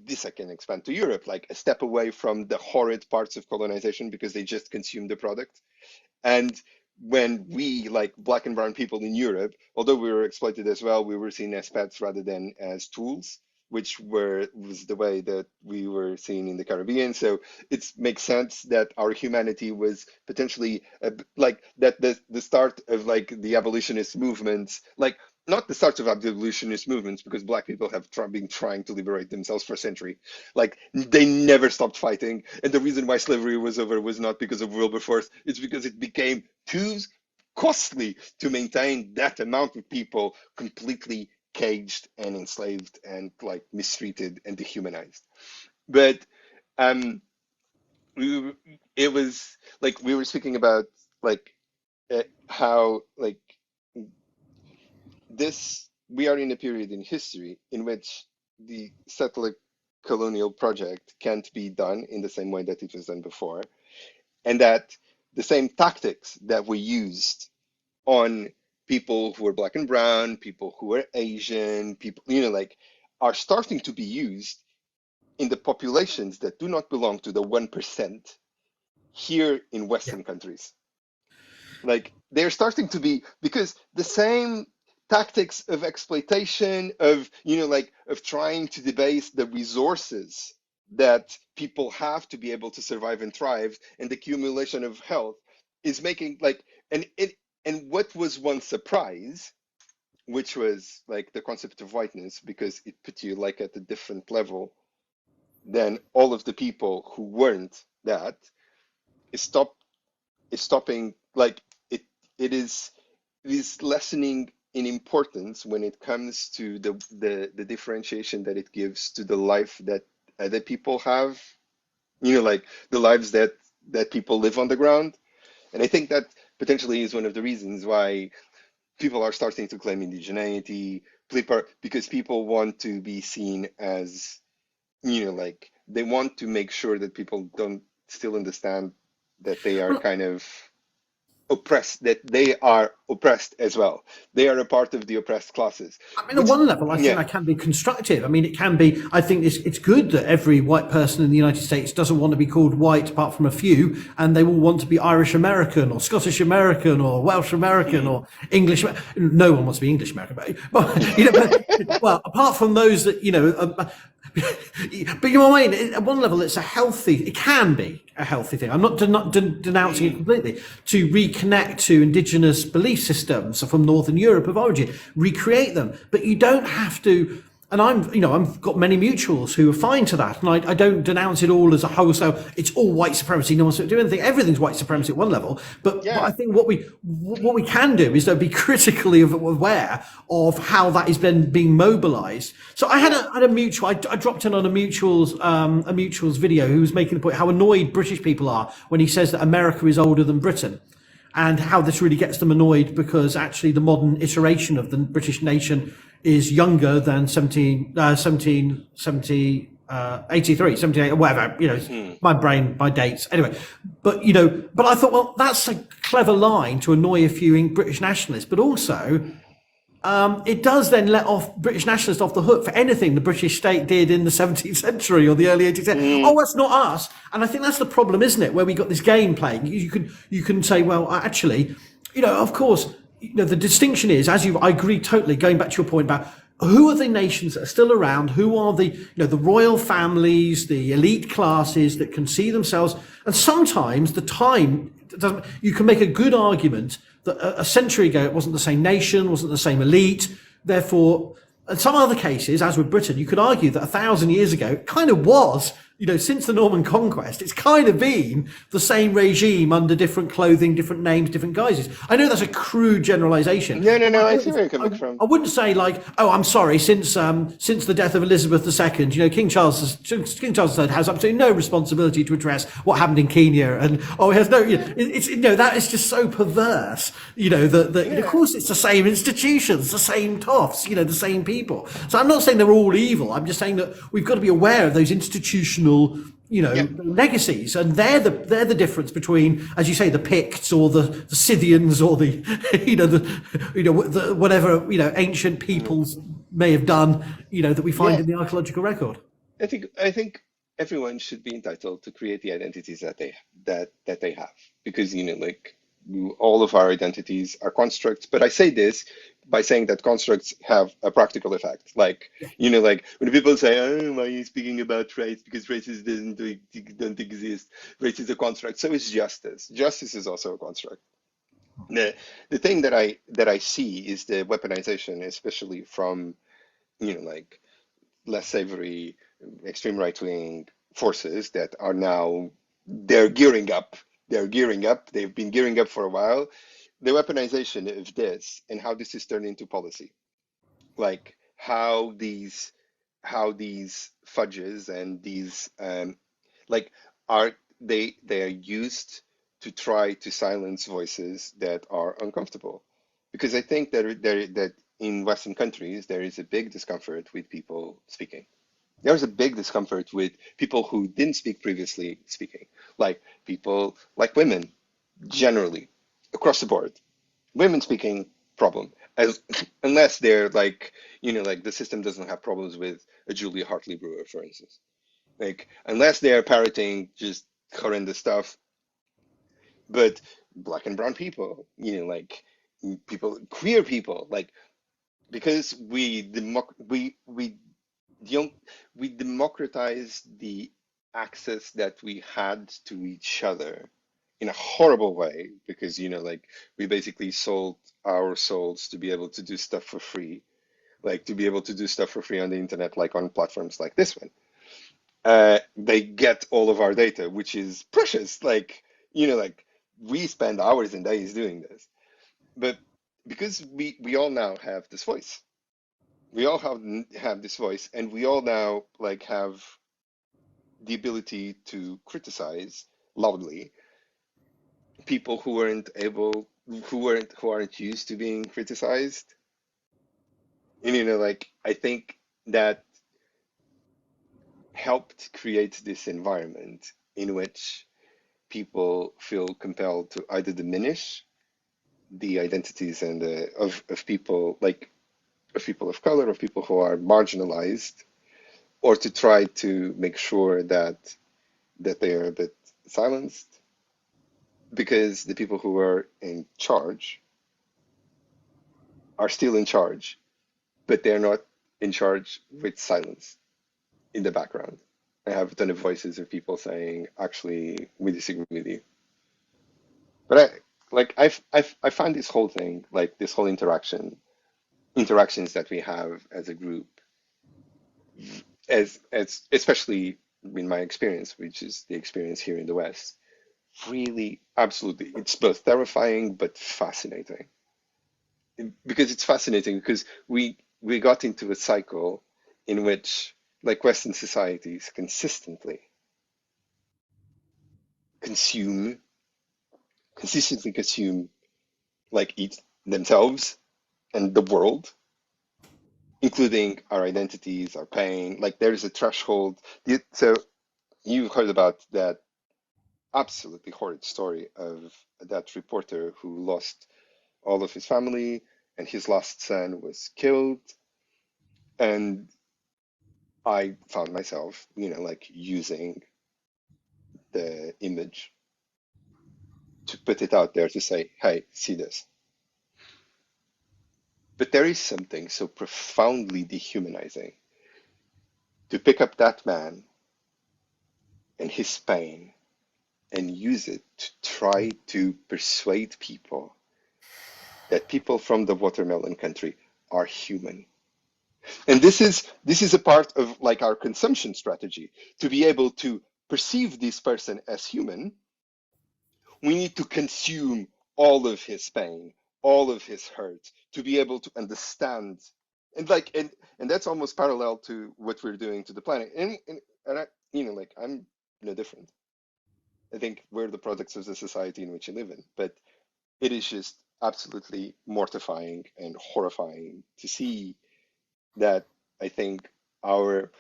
this I can expand to Europe, like a step away from the horrid parts of colonization because they just consumed the product. And when we, like black and brown people in Europe, although we were exploited as well, we were seen as pets rather than as tools, which was the way that we were seen in the Caribbean. So it makes sense that our humanity was potentially like that the start of like the abolitionist movements, like not the start of abolitionist movements, because black people have been trying to liberate themselves for a century. Like, they never stopped fighting, and the reason why slavery was over was not because of Wilberforce, it's because it became too costly to maintain that amount of people completely caged and enslaved and like mistreated and dehumanized. But um we, it was like we were speaking about like how like this we are in a period in history in which the settler colonial project can't be done in the same way that it was done before, and that the same tactics that we used on people who are black and brown, people who are Asian, people, like, are starting to be used in the populations that do not belong to the 1% here in Yeah. Western countries. Like, they're starting to be, because the same tactics of exploitation, of, like, of trying to debase the resources that people have to be able to survive and thrive, and the accumulation of health is making like, and what was once a prize, which was like the concept of whiteness, because it put you like at a different level than all of the people who weren't that, is stop is stopping, like, it it is lessening in importance when it comes to the differentiation that it gives to the life that other people have, like the lives that people live on the ground. And I think that potentially is one of the reasons why people are starting to claim indigeneity, because people want to be seen as, like they want to make sure that people don't still understand that they are Well, kind of oppressed, that they are oppressed as well. They are a part of the oppressed classes, I mean, at which, one level, I think yeah, that can be constructive. I mean, it can be. I think it's good that every white person in the United States doesn't want to be called white, apart from a few, and they will want to be Irish American or Scottish American or Welsh American or English. No one wants to be English American, but well, apart from those that but you know what I mean? At one level, it's a healthy. It can be a healthy thing. I'm not denouncing it completely. To reconnect to indigenous belief systems from Northern Europe of origin, recreate them. But you don't have to. And I've got many mutuals who are fine to that, and I don't denounce it all as a wholesale. It's all white supremacy. No one's doing anything. Everything's white supremacy at one level. But yeah, I think what we can do is to be critically aware of how that is then being mobilised. So I had a mutual. I dropped in on a mutual's video who was making the point how annoyed British people are when he says that America is older than Britain, and how this really gets them annoyed because actually the modern iteration of the British nation is younger than 83, 78, whatever, my brain, my dates. Anyway, but I thought, well, that's a clever line to annoy a few British nationalists, but also it does then let off British nationalists off the hook for anything the British state did in the 17th century or the early 18th century. Oh, that's not us. And I think that's the problem, isn't it? Where we got this game playing. You can say, well, actually, of course, the distinction is, I agree totally, going back to your point about who are the nations that are still around, who are the royal families, the elite classes that can see themselves. And sometimes the time doesn't, you can make a good argument that a century ago it wasn't the same nation, wasn't the same elite. Therefore, in some other cases, as with Britain, you could argue that 1,000 years ago it kind of was, since the Norman conquest, it's kind of been the same regime under different clothing, different names, different guises. I know that's a crude generalization. no, I see where you're coming from. I wouldn't say like, oh, I'm sorry, since the death of Elizabeth II, King Charles III has absolutely no responsibility to address what happened in Kenya, and he has no. That is just so perverse. Of course it's the same institutions, the same toffs, the same people. So I'm not saying they're all evil. I'm just saying that we've got to be aware of those institutional legacies, and they're the difference between, as you say, the Picts or the Scythians or the whatever ancient peoples may have done, that we find Yeah, in the archaeological record. I think everyone should be entitled to create the identities that they have, because like all of our identities are constructs. But I say this by saying that constructs have a practical effect. Like, like when people say, "Oh, why are you speaking about race? Because races don't exist. Race is a construct." So is justice. Justice is also a construct. The thing that I see is the weaponization, especially from like less savory, extreme right wing forces that are now they're gearing up. They're gearing up. They've been gearing up for a while. The weaponization of this and how this is turned into policy, like how these fudges and these like are they are used to try to silence voices that are uncomfortable, because I think that in Western countries there is a big discomfort with people speaking. There's a big discomfort with people who didn't speak previously speaking, like people like women generally across the board. Women speaking problem, as unless they're like like the system doesn't have problems with a Julia Hartley Brewer, for instance. Like unless they're parroting just horrendous stuff, but black and brown people, like people, queer people, like because don't we democratize the access that we had to each other in a horrible way, because like we basically sold our souls to be able to do stuff for free, like to be able to do stuff for free on the internet, like on platforms like this one. They get all of our data, which is precious. Like like we spend hours and days doing this. but because we all now have this voice, we all have this voice, and we all now like have the ability to criticize loudly people who aren't used to being criticized. And like I think that helped create this environment in which people feel compelled to either diminish the identities and of people, like of people of color, of people who are marginalized, or to try to make sure that they are a bit silenced, because the people who are in charge are still in charge, but they're not in charge with silence in the background. I have a ton of voices of people saying, actually, we disagree with you. But I find this whole thing, like this whole interactions that we have as a group, as especially in my experience, which is the experience here in the West, really, absolutely, it's both terrifying but fascinating. Because it's fascinating because we got into a cycle in which, like, Western societies consistently consume, consistently consume, like, eat themselves and the world, including our identities, our pain. Like, there is a threshold. So you've heard about that absolutely horrid story of that reporter who lost all of his family, and his last son was killed. And I found myself, like using the image to put it out there to say, hey, see this. But there is something so profoundly dehumanizing to pick up that man and his pain and use it to try to persuade people that people from the watermelon country are human. And this is a part of like our consumption strategy. To be able to perceive this person as human, we need to consume all of his pain, all of his hurt, to be able to understand. And that's almost parallel to what we're doing to the planet. And I, like, I'm no different. I think we're the products of the society in which we live in, but it is just absolutely mortifying and horrifying to see that. I think our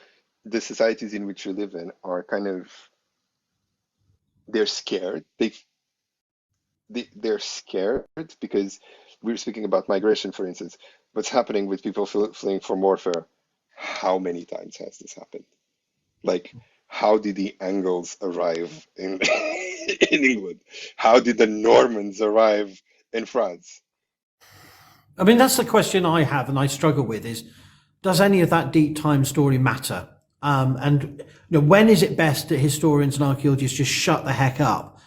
the societies in which we live in are kind of, they're scared. They're scared because we're speaking about migration, for instance. What's happening with people fleeing from warfare? How many times has this happened? Like, how did the Angles arrive in in England? How did the Normans arrive in France? I mean, that's the question I have and I struggle with is, does any of that deep time story matter? And when is it best that historians and archaeologists just shut the heck up?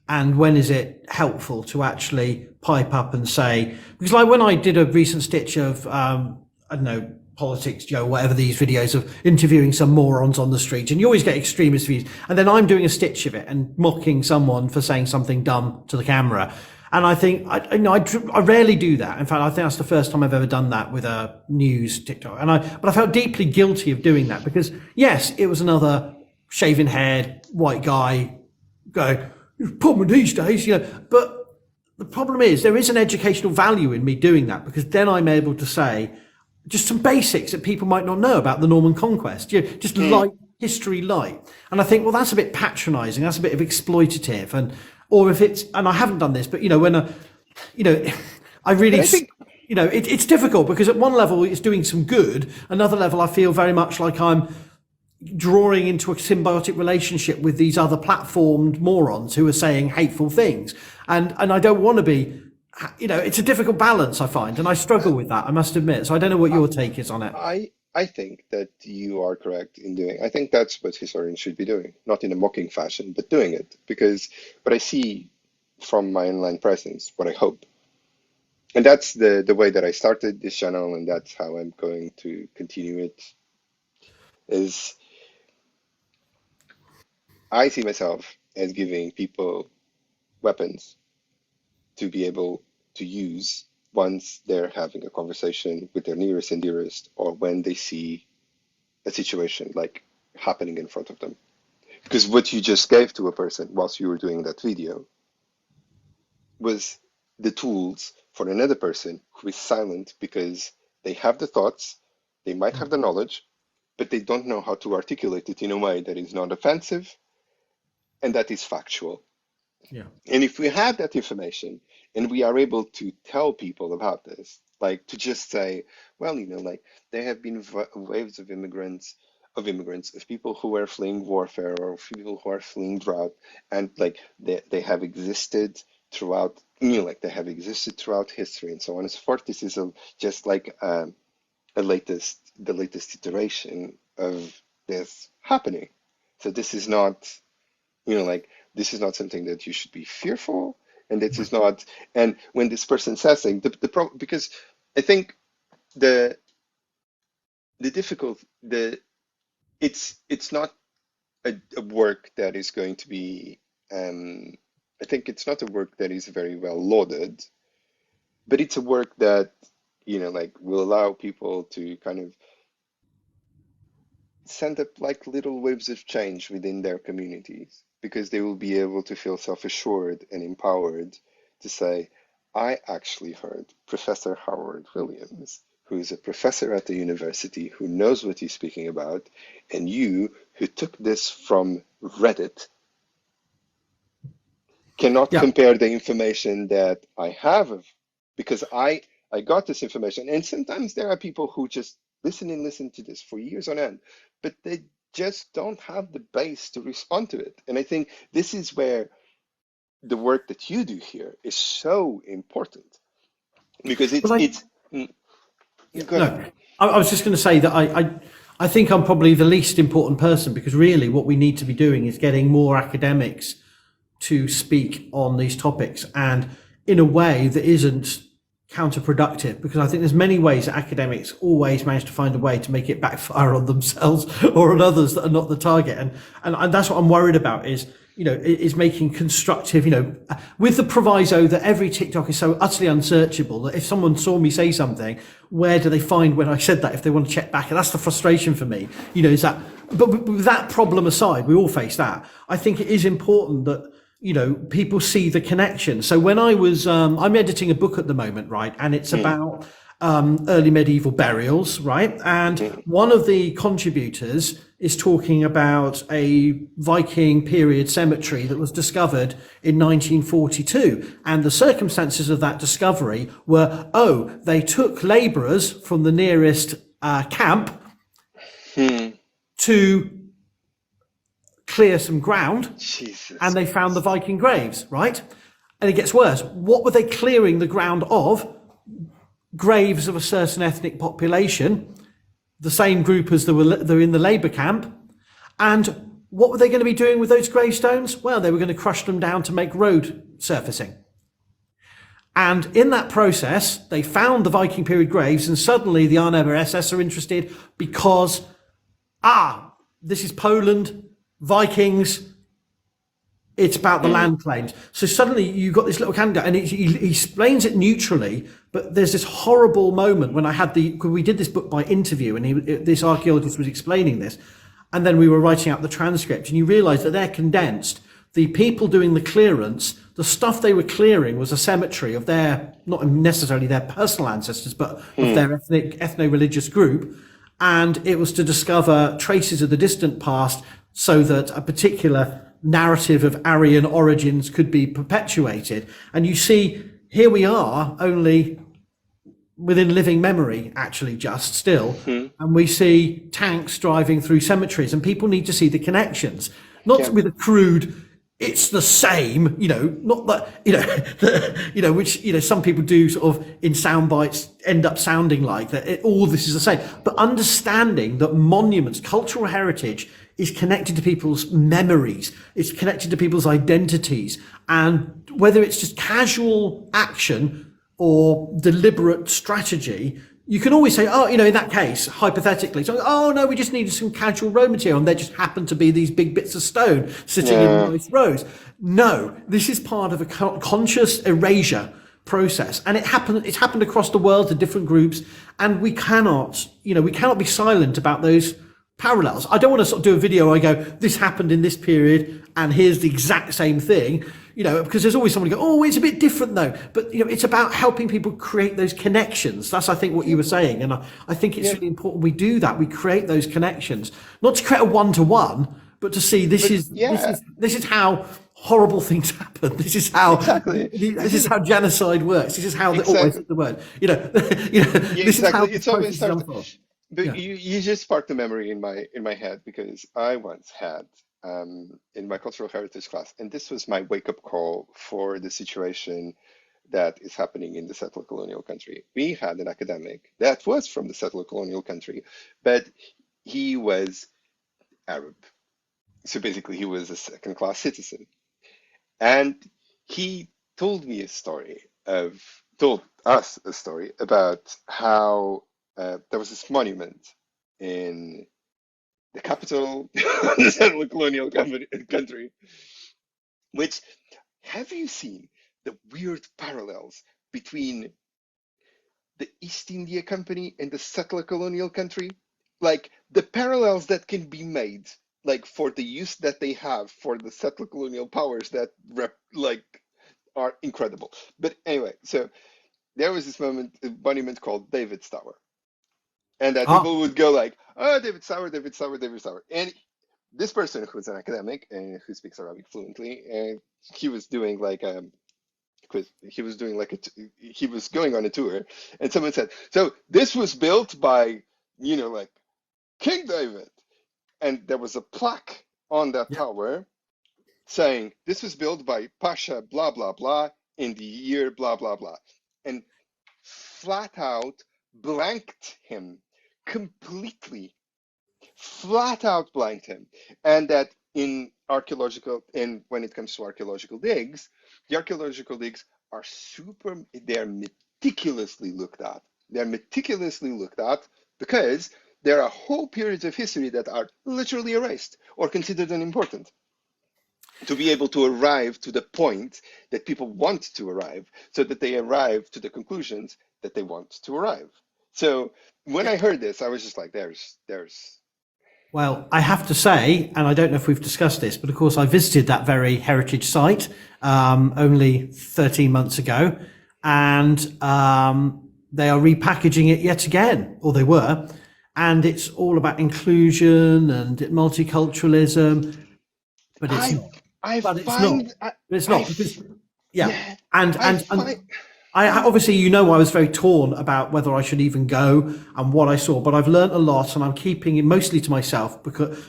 And when is it helpful to actually pipe up and say, because like when I did a recent stitch of, I don't know, politics, Joe, whatever these videos of interviewing some morons on the street, and you always get extremist views, and then I'm doing a stitch of it and mocking someone for saying something dumb to the camera. And I think I rarely do that. In fact, I think that's the first time I've ever done that with a news TikTok. But I felt deeply guilty of doing that because yes, it was another shaven haired white guy going, problem these days, But the problem is there is an educational value in me doing that because then I'm able to say just some basics that people might not know about the Norman conquest, just light history light. And I think, well, that's a bit patronising. That's a bit of exploitative. Or if it's, and I haven't done this, but when I really, But I think it's difficult because at one level it's doing some good. Another level, I feel very much like I'm drawing into a symbiotic relationship with these other platformed morons who are saying hateful things. And I don't want to be, it's a difficult balance I find, and I struggle with that, I must admit. So I don't know what your take is on it. I think that you are correct in doing. I think that's what historians should be doing, not in a mocking fashion, but doing it. Because what I see from my online presence, what I hope, and that's the way that I started this channel, and that's how I'm going to continue it, is I see myself as giving people weapons to be able to use once they're having a conversation with their nearest and dearest, or when they see a situation like happening in front of them. Because what you just gave to a person whilst you were doing that video was the tools for another person who is silent because they have the thoughts, they might have the knowledge, but they don't know how to articulate it in a way that is not offensive and that is factual. Yeah. And if we have that information and we are able to tell people about this, like to just say, well, like there have been waves of immigrants, of people who are fleeing warfare or people who are fleeing drought, and like they have existed throughout, like they have existed throughout history and so on and so forth. This is just like the latest iteration of this happening. So this is not, like this is not something that you should be fearful, and this is not. And when this person says something, because I think the difficult it's not a work that is going to be. I think it's not a work that is very well lauded, but it's a work that like will allow people to kind of send up like little waves of change within their communities, because they will be able to feel self-assured and empowered to say, I actually heard Professor Howard Williams, who is a professor at the university who knows what he's speaking about, and you, who took this from Reddit, cannot compare the information that I have, because I got this information. And sometimes there are people who just listen to this for years on end, but they just don't have the base to respond to it. And I think this is where the work that you do here is so important, because I was just going to say that I think I'm probably the least important person, because really what we need to be doing is getting more academics to speak on these topics, and in a way that isn't counterproductive, because I think there's many ways that academics always manage to find a way to make it backfire on themselves or on others that are not the target. And that's what I'm worried about is making constructive, with the proviso that every TikTok is so utterly unsearchable that if someone saw me say something, where do they find when I said that if they want to check back? And that's the frustration for me, is that, but with that problem aside, we all face that. I think it is important that, people see the connection. So when I'm editing a book at the moment, right? And it's about early medieval burials, right? And one of the contributors is talking about a Viking period cemetery that was discovered in 1942. And the circumstances of that discovery were, they took laborers from the nearest camp to clear some ground. Jesus. And they found the Viking graves, right? And it gets worse. What were they clearing the ground of? Graves of a certain ethnic population, the same group as they're in the labour camp. And what were they going to be doing with those gravestones? Well, they were going to crush them down to make road surfacing. And in that process, they found the Viking period graves, and suddenly the Arnhem SS are interested because, this is Poland, Vikings, it's about the land claims. So suddenly you've got this little candidate, and he explains it neutrally, but there's this horrible moment when we did this book by interview, and this archaeologist was explaining this, and then we were writing out the transcript, and you realize that they're condensed. The people doing the clearance, the stuff they were clearing was a cemetery of their, not necessarily their personal ancestors, but of their ethno-religious group. And it was to discover traces of the distant past so that a particular narrative of Aryan origins could be perpetuated. And you see, here we are, only within living memory, actually, just still. And we see tanks driving through cemeteries, and people need to see the connections, not with a crude, it's the same, not that, which, some people do sort of in sound bites end up sounding like that. All this is the same, but understanding that monuments, cultural heritage is connected to people's memories. It's connected to people's identities. And whether it's just casual action or deliberate strategy, you can always say, in that case, hypothetically, no, we just needed some casual road material, and there just happened to be these big bits of stone sitting in both rows. No, this is part of a conscious erasure process, and it's happened across the world to different groups, and we cannot be silent about those parallels. I don't want to sort of do a video where I go, this happened in this period and here's the exact same thing, because there's always someone who go, oh, it's a bit different though. But it's about helping people create those connections. That's, I think, what you were saying, and I think it's really important we do that. We create those connections, not to create a one-to-one, but to see this is how horrible things happen. This is how this is how genocide works. This is how always the word. This is how it's always started. But Yeah. you just sparked a memory in my head, because I once had in my cultural heritage class, and this was my wake-up call for the situation that is happening in the settler colonial country. We had an academic that was from the settler colonial country, but he was Arab. So basically, he was a second-class citizen. And he told us a story about how there was this monument in the capital of the settler colonial country, which, have you seen the weird parallels between the East India Company and the settler colonial country? Like the parallels that can be made, like for the use that they have for the settler colonial powers that are incredible. But anyway, so there was this monument called David's Tower. And that people would go like, oh, David Tower, David Tower, David Tower. And this person, who's an academic and who speaks Arabic fluently, and he was doing like he was going on a tour, and someone said, so this was built by, like King David. And there was a plaque on that tower saying, this was built by Pasha blah, blah, blah in the year blah, blah, blah. And flat out blanked him completely. Flat out blanked him. And that when it comes to archaeological digs, the archaeological digs are they're meticulously looked at. They're meticulously looked at because there are whole periods of history that are literally erased or considered unimportant, to be able to arrive to the point that people want to arrive, so that they arrive to the conclusions that they want to arrive. So when I heard this, I was just like, there's. Well, I have to say, and I don't know if we've discussed this, but of course I visited that very heritage site only 13 months ago, and they are repackaging it yet again, or they were. And it's all about inclusion and multiculturalism, but it's not. I obviously, I was very torn about whether I should even go and what I saw, but I've learned a lot, and I'm keeping it mostly to myself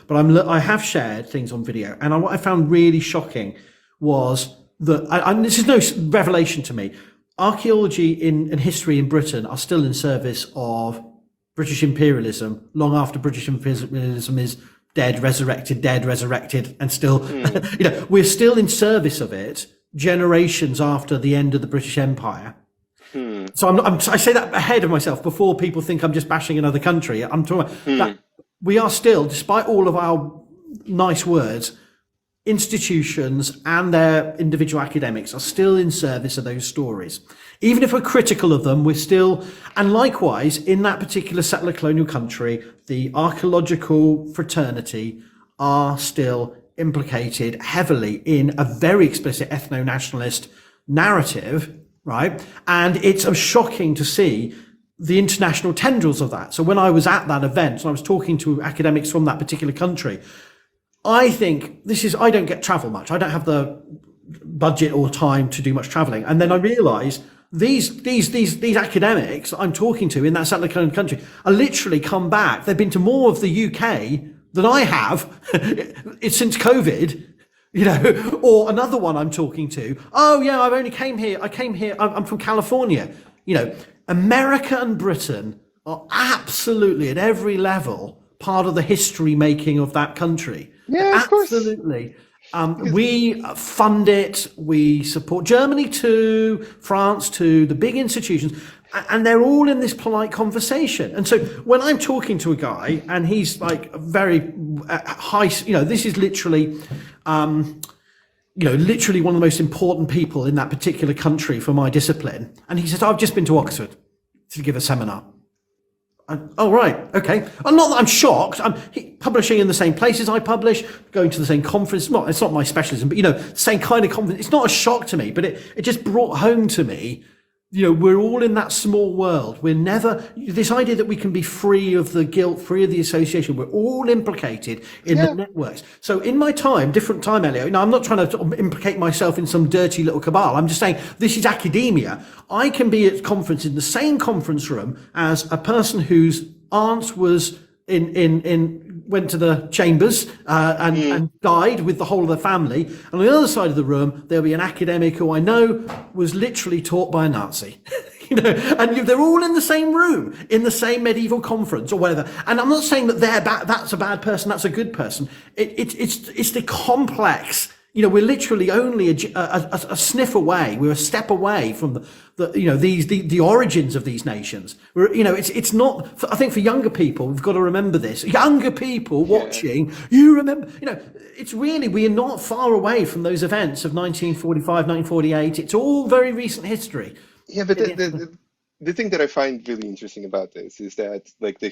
I have shared things on video, and what I found really shocking was that, and this is no revelation to me, archaeology and history in Britain are still in service of British imperialism long after British imperialism is dead, resurrected, and still, we're still in service of it generations after the end of the British Empire. So I say that ahead of myself before people think I'm just bashing another country. I'm talking about that we are still, despite all of our nice words, institutions and their individual academics are still in service of those stories. Even if we're critical of them, we're still, and likewise, in that particular settler colonial country, the archaeological fraternity are still implicated heavily in a very explicit ethno-nationalist narrative, right? And it's shocking to see the international tendrils of that. So when I was at that event, and I was talking to academics from that particular country, I think I don't get travel much. I don't have the budget or time to do much traveling. And then I realized these academics that I'm talking to in that settler colonial country are literally come back. They've been to more of the UK than I have since COVID, or another one I'm talking to. Oh yeah, I came here. I'm from California. America and Britain are absolutely at every level part of the history making of that country. Yeah, absolutely. We fund it. We support Germany too, France too, the big institutions, and they're all in this polite conversation. And so when I'm talking to a guy and he's like very high, this is literally, literally one of the most important people in that particular country for my discipline. And he says, I've just been to Oxford to give a seminar. Oh, right. Okay. Not that I'm shocked. I'm publishing in the same places I publish, going to the same conference. It's not my specialism, but, same kind of conference. It's not a shock to me, but it just brought home to me, we're all in that small world. We're never, this idea that we can be free of the guilt, free of the association. We're all implicated in the networks. So in my time, different time, Elio, I'm not trying to implicate myself in some dirty little cabal. I'm just saying this is academia. I can be at conference in the same conference room as a person whose aunt was went to the chambers and died with the whole of the family. And on the other side of the room, there'll be an academic who I know was literally taught by a Nazi. And they're all in the same room, in the same medieval conference or whatever. And I'm not saying that that's a bad person, that's a good person. It's the complex. We're literally only a sniff away. We're a step away from the origins of these nations. It's not. I think for younger people, we've got to remember this. Younger people watching, you remember. It's really, we are not far away from those events of 1945, 1948. It's all very recent history. Yeah, but the thing that I find really interesting about this is that, like, the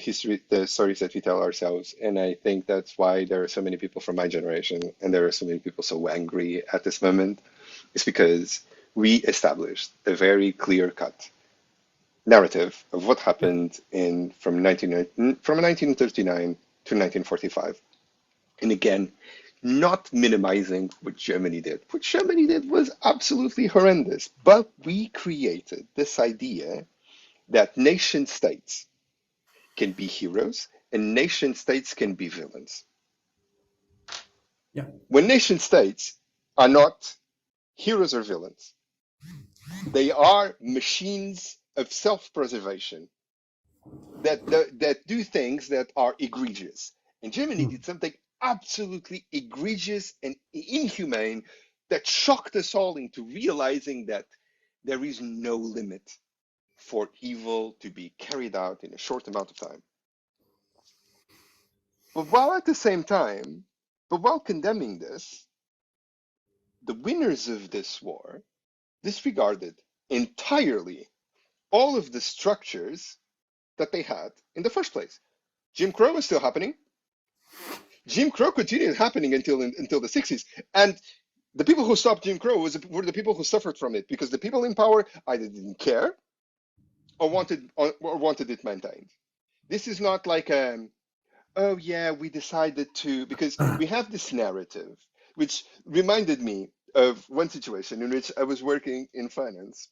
stories that we tell ourselves, and I think that's why there are so many people from my generation and there are so many people so angry at this moment, is because we established a very clear-cut narrative of what happened from 1939 to 1945. And again, not minimizing what Germany did. What Germany did was absolutely horrendous, but we created this idea that nation states can be heroes and nation states can be villains. Yeah. When nation states are not heroes or villains, they are machines of self-preservation that do things that are egregious. And Germany did something absolutely egregious and inhumane that shocked us all into realizing that there is no limit for evil to be carried out in a short amount of time. But while condemning this, the winners of this war disregarded entirely all of the structures that they had in the first place. Jim Crow was still happening. Jim Crow continued happening until the 60s. And the people who stopped Jim Crow were the people who suffered from it, because the people in power either didn't care or wanted it maintained. This is not like, oh yeah, we decided to, because we have this narrative, which reminded me of one situation in which I was working in finance,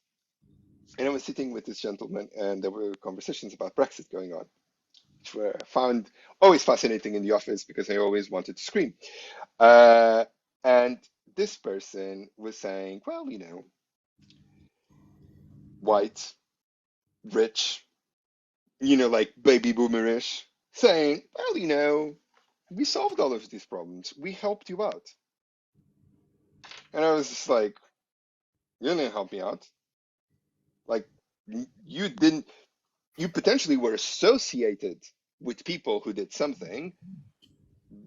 and I was sitting with this gentleman, and there were conversations about Brexit going on, which I found always fascinating in the office because I always wanted to scream. And this person was saying, well, white, rich, like baby boomerish, saying, well, we solved all of these problems. We helped you out. And I was just like, you didn't help me out. Like, you potentially were associated with people who did something,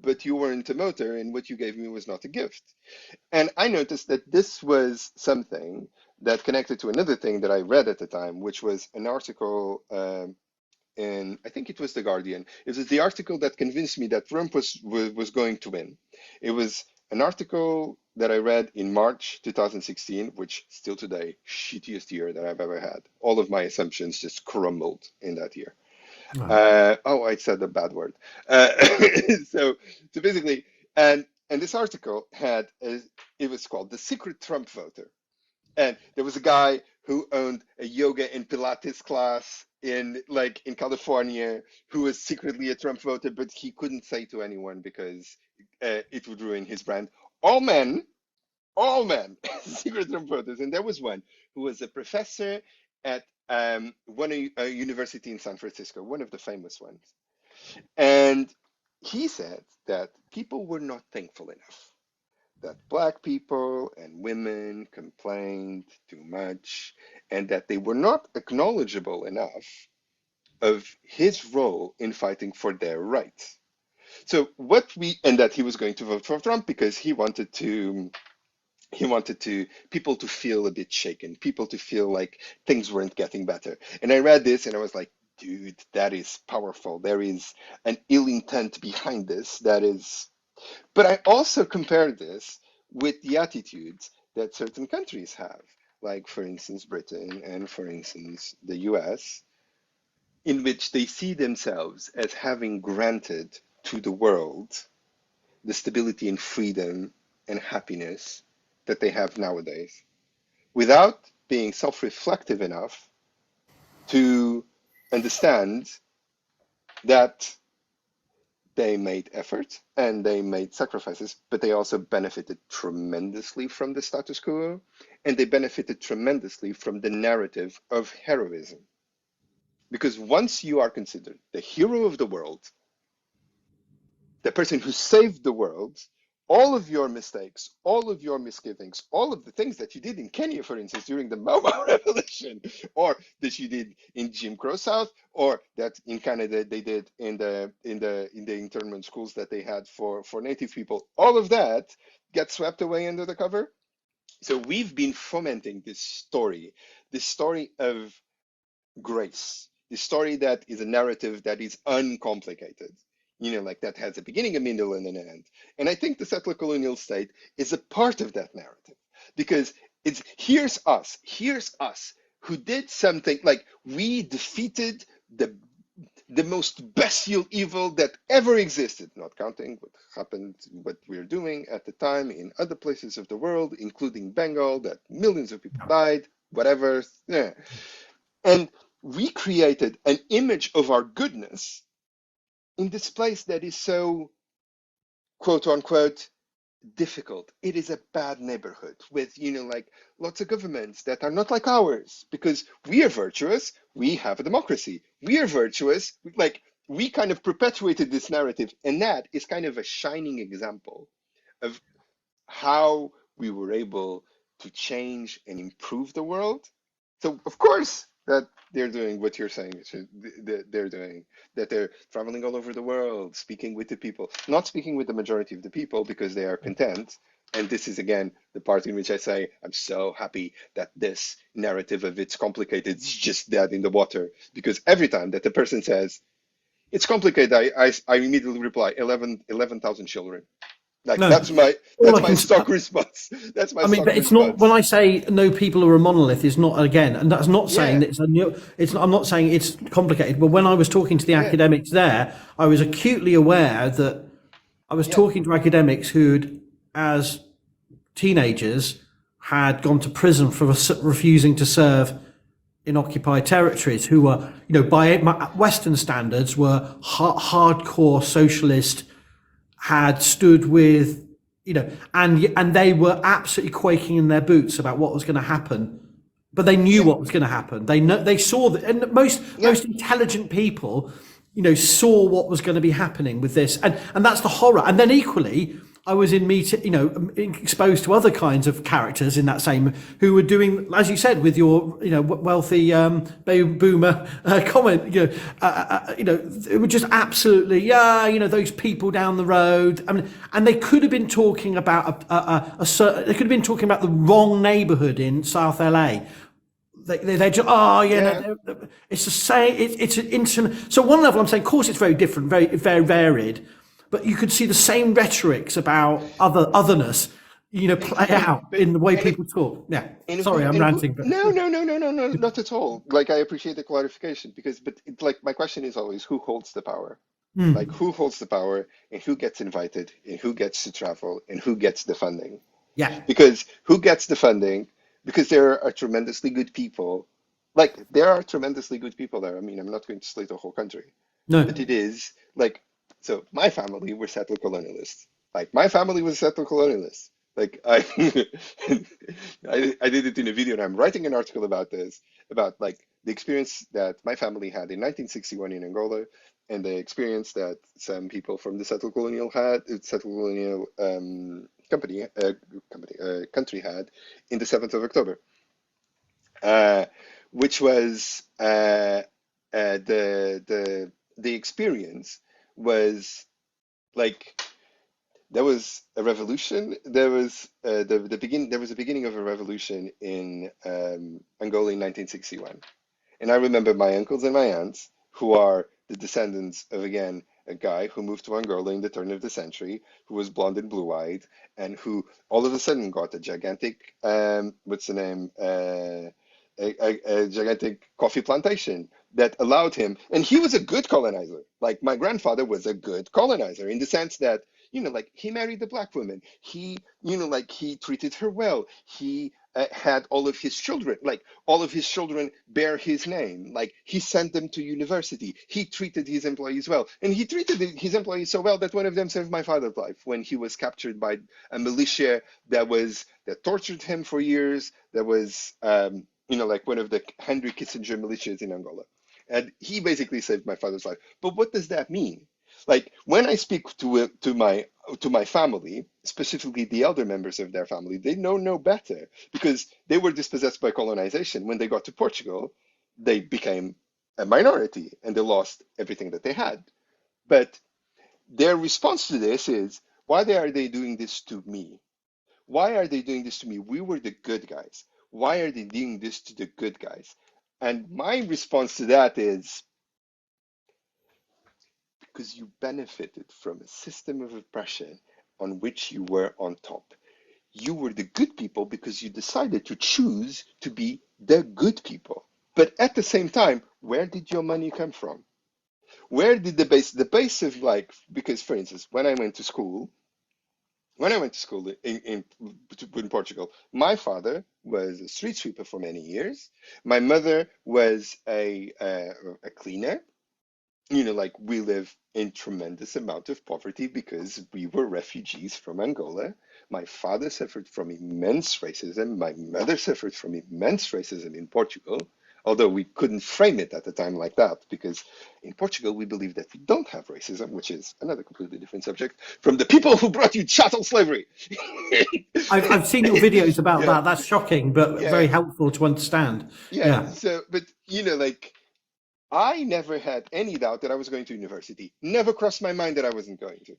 but you weren't a motor, and what you gave me was not a gift. And I noticed that this was something that connected to another thing that I read at the time, which was an article in, I think it was The Guardian. It was the article that convinced me that Trump was going to win. It was an article that I read in March 2016, which still today, shittiest year that I've ever had. All of my assumptions just crumbled in that year. I said a bad word. So basically, and this article it was called The Secret Trump Voter. And there was a guy who owned a yoga and Pilates class in California, who was secretly a Trump voter, but he couldn't say to anyone because it would ruin his brand. All men, secret Trump voters. And there was one who was a professor at a university in San Francisco, one of the famous ones. And he said that people were not thankful enough, that Black people and women complained too much, and that they were not acknowledgeable enough of his role in fighting for their rights. So and that he was going to vote for Trump because he wanted to He wanted people to feel a bit shaken, people to feel like things weren't getting better. And I read this and I was like, dude, that is powerful. There is an ill intent behind this. That is, but I also compared this with the attitudes that certain countries have, like for instance Britain and for instance the US, in which they see themselves as having granted to the world the stability and freedom and happiness that they have nowadays, without being self reflective enough to understand that they made effort and they made sacrifices, but they also benefited tremendously from the status quo, and they benefited tremendously from the narrative of heroism. Because once you are considered the hero of the world, the person who saved the world, all of your mistakes, all of your misgivings, all of the things that you did in Kenya, for instance, during the Mau Revolution, or that you did in Jim Crow South, or that in Canada they did in the internment schools that they had for Native people, all of that gets swept away under the cover. So we've been fomenting this story of grace, the story that is a narrative that is uncomplicated, like that has a beginning, a middle, and an end. And I think the settler colonial state is a part of that narrative, because it's here's us who did something, like we defeated the most bestial evil that ever existed, not counting what happened, what we're doing at the time in other places of the world, including Bengal, that millions of people died, whatever. Yeah. And we created an image of our goodness in this place that is so, quote unquote, difficult. It is a bad neighborhood with, like lots of governments that are not like ours, because we are virtuous. We have a democracy. We are virtuous. Like, we kind of perpetuated this narrative. And that is kind of a shining example of how we were able to change and improve the world. So, of course, that they're doing what you're saying they're doing, that they're traveling all over the world, speaking with the people, not speaking with the majority of the people because they are content. And this is again the part in which I say I'm so happy that this narrative of it's complicated is just dead in the water, because every time that the person says it's complicated, I immediately reply 11,000 children. Like No, all that's I my can. stock response. That's my I mean, stock but it's not. When response. I say no people are a monolith, is not again, and that's not saying Yeah, that it's a new. It's. I'm not saying it's complicated. But when I was talking to the yeah, academics there, I was acutely aware that I was yeah, talking to academics who'd, as teenagers, had gone to prison for refusing to serve in occupied territories, who were, by Western standards, were hardcore socialist, had stood with, and they were absolutely quaking in their boots about what was going to happen. But they knew yeah, what was going to happen. They saw that, and yeah. most intelligent people, saw what was going to be happening with this, and that's the horror. And then equally, I was exposed to other kinds of characters in that same, who were doing, as you said, with your, wealthy boomer comment, it were just absolutely, yeah, those people down the road. I mean, and they could have been talking about a certain, they could have been talking about the wrong neighborhood in South LA. They just, oh yeah, Yeah, no, it's the same. It's an intimate. So one level, I'm saying, of course, it's very different, very very varied, but you could see the same rhetorics about otherness, play out but in the way and people talk. Yeah, and sorry, who I'm and who? ranting, but No, no, no, no, no, no, not at all. Like, I appreciate the clarification, because, but it's like my question is always who holds the power. Like, who holds the power, and who gets invited, and who gets to travel, and who gets the funding? yeah, Because who gets the funding? Because there are tremendously good people. Like, there are tremendously good people there. I mean, I'm not going to slate the whole country, but no, it is like, so my family were settler colonialists. Like, my family was settler colonialists. Like, I did it in a video, and I'm writing an article about this, about like the experience that my family had in 1961 in Angola, and the experience that some people from the settler colonial country had in the 7th of October, uh, which was the experience was like there was a revolution. There was the begin. There was a beginning of a revolution in Angola in 1961, and I remember my uncles and my aunts, who are the descendants of, again, a guy who moved to Angola in the turn of the century, who was blonde and blue-eyed, and who all of a sudden got a gigantic, what's the name, a gigantic coffee plantation that allowed him, and he was a good colonizer. Like my grandfather was a good colonizer in the sense that, like he married a black woman. He, like he treated her well. He had all of his children, like all of his children bear his name. Like he sent them to university. He treated his employees well. And he treated his employees so well that one of them saved my father's life when he was captured by a militia that tortured him for years. That was, like one of the Henry Kissinger militias in Angola. And he basically saved my father's life. But what does that mean? Like when I speak to my family, specifically the elder members of their family, they know no better because they were dispossessed by colonization. When they got to Portugal, they became a minority and they lost everything that they had. But their response to this is, why are they doing this to me? Why are they doing this to me? We were the good guys. Why are they doing this to the good guys? And my response to that is, because you benefited from a system of oppression on which you were on top. You were the good people because you decided to choose to be the good people. But at the same time, where did your money come from? Where did the base of, like, because for instance, when I went to school in Portugal, my father was a street sweeper for many years. My mother was a cleaner. Like we live in tremendous amount of poverty because we were refugees from Angola. My father suffered from immense racism. My mother suffered from immense racism in Portugal, although we couldn't frame it at the time like that because in Portugal we believe that we don't have racism, which is another completely different subject from the people who brought you chattel slavery. I've seen your videos about Yeah, that. That's shocking, but yeah, very helpful to understand. yeah. Yeah. So, but like I never had any doubt that I was going to university. Never crossed my mind that I wasn't going to.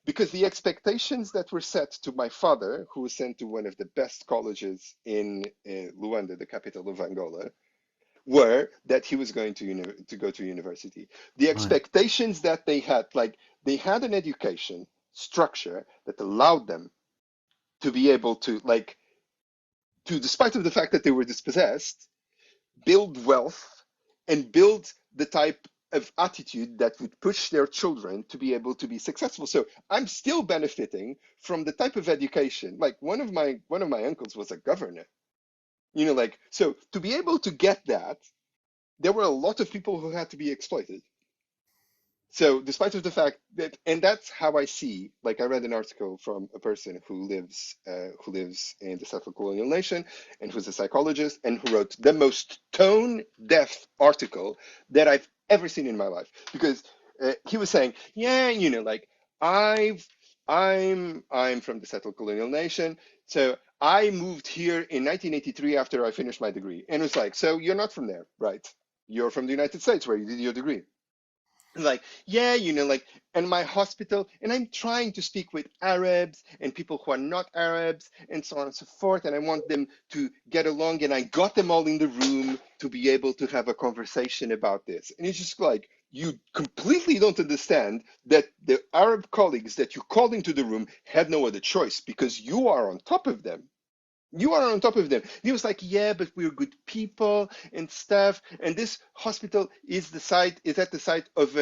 Because the expectations that were set to my father, who was sent to one of the best colleges in Luanda, the capital of Angola, were that he was going to go to university. The Right. expectations that they had, like they had an education structure that allowed them to be able to, like, despite of the fact that they were dispossessed, build wealth and build the type of attitude that would push their children to be able to be successful. So I'm still benefiting from the type of education. Like one of my uncles was a governor. Like, so to be able to get that, there were a lot of people who had to be exploited. So despite of the fact that, and that's how I see, like I read an article from a person who lives in the settled colonial nation and who's a psychologist and who wrote the most tone deaf article that I've ever seen in my life because he was saying, yeah, like I've I'm from the settled colonial nation, so I moved here in 1983 after I finished my degree, and it was like, so you're not from there, right? You're from the United States where you did your degree. Like, yeah, like, and my hospital, and I'm trying to speak with Arabs and people who are not Arabs and so on and so forth, and I want them to get along, and I got them all in the room to be able to have a conversation about this. And it's just like, you completely don't understand that the Arab colleagues that you called into the room had no other choice because you are on top of them. You are on top of them. He was like, yeah, but we're good people and stuff. And this hospital is at the site of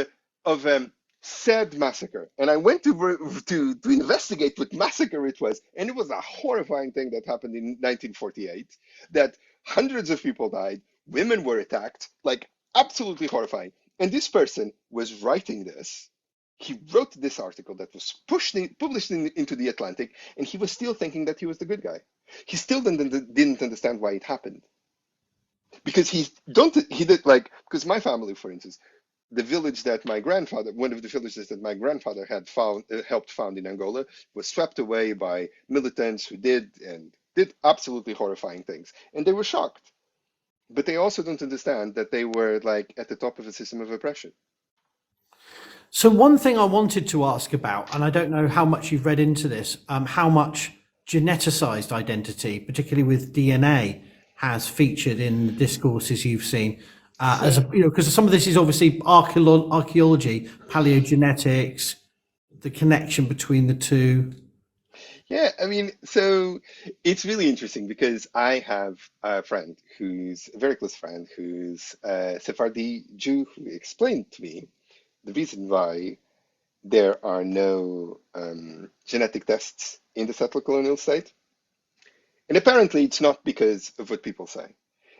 said massacre. And I went to investigate what massacre it was, and it was a horrifying thing that happened in 1948. That hundreds of people died, women were attacked, like absolutely horrifying. And this person was writing this. He wrote this article that was published into the Atlantic, and he was still thinking that he was the good guy. He still didn't understand why it happened because he did, like, because my family, for instance, the village that my grandfather, one of the villages that my grandfather had helped found in Angola, was swept away by militants who did absolutely horrifying things, and they were shocked. But they also don't understand that they were like at the top of a system of oppression. So one thing I wanted to ask about, and I don't know how much you've read into this, how much geneticized identity, particularly with DNA, has featured in the discourses you've seen. As So a, because some of this is obviously archaeology, paleogenetics, the connection between the two. yeah, I mean, so it's really interesting because I have a friend who's a very close friend who's a Sephardi Jew who explained to me the reason why there are no genetic tests in the settler colonial state. And apparently, it's not because of what people say.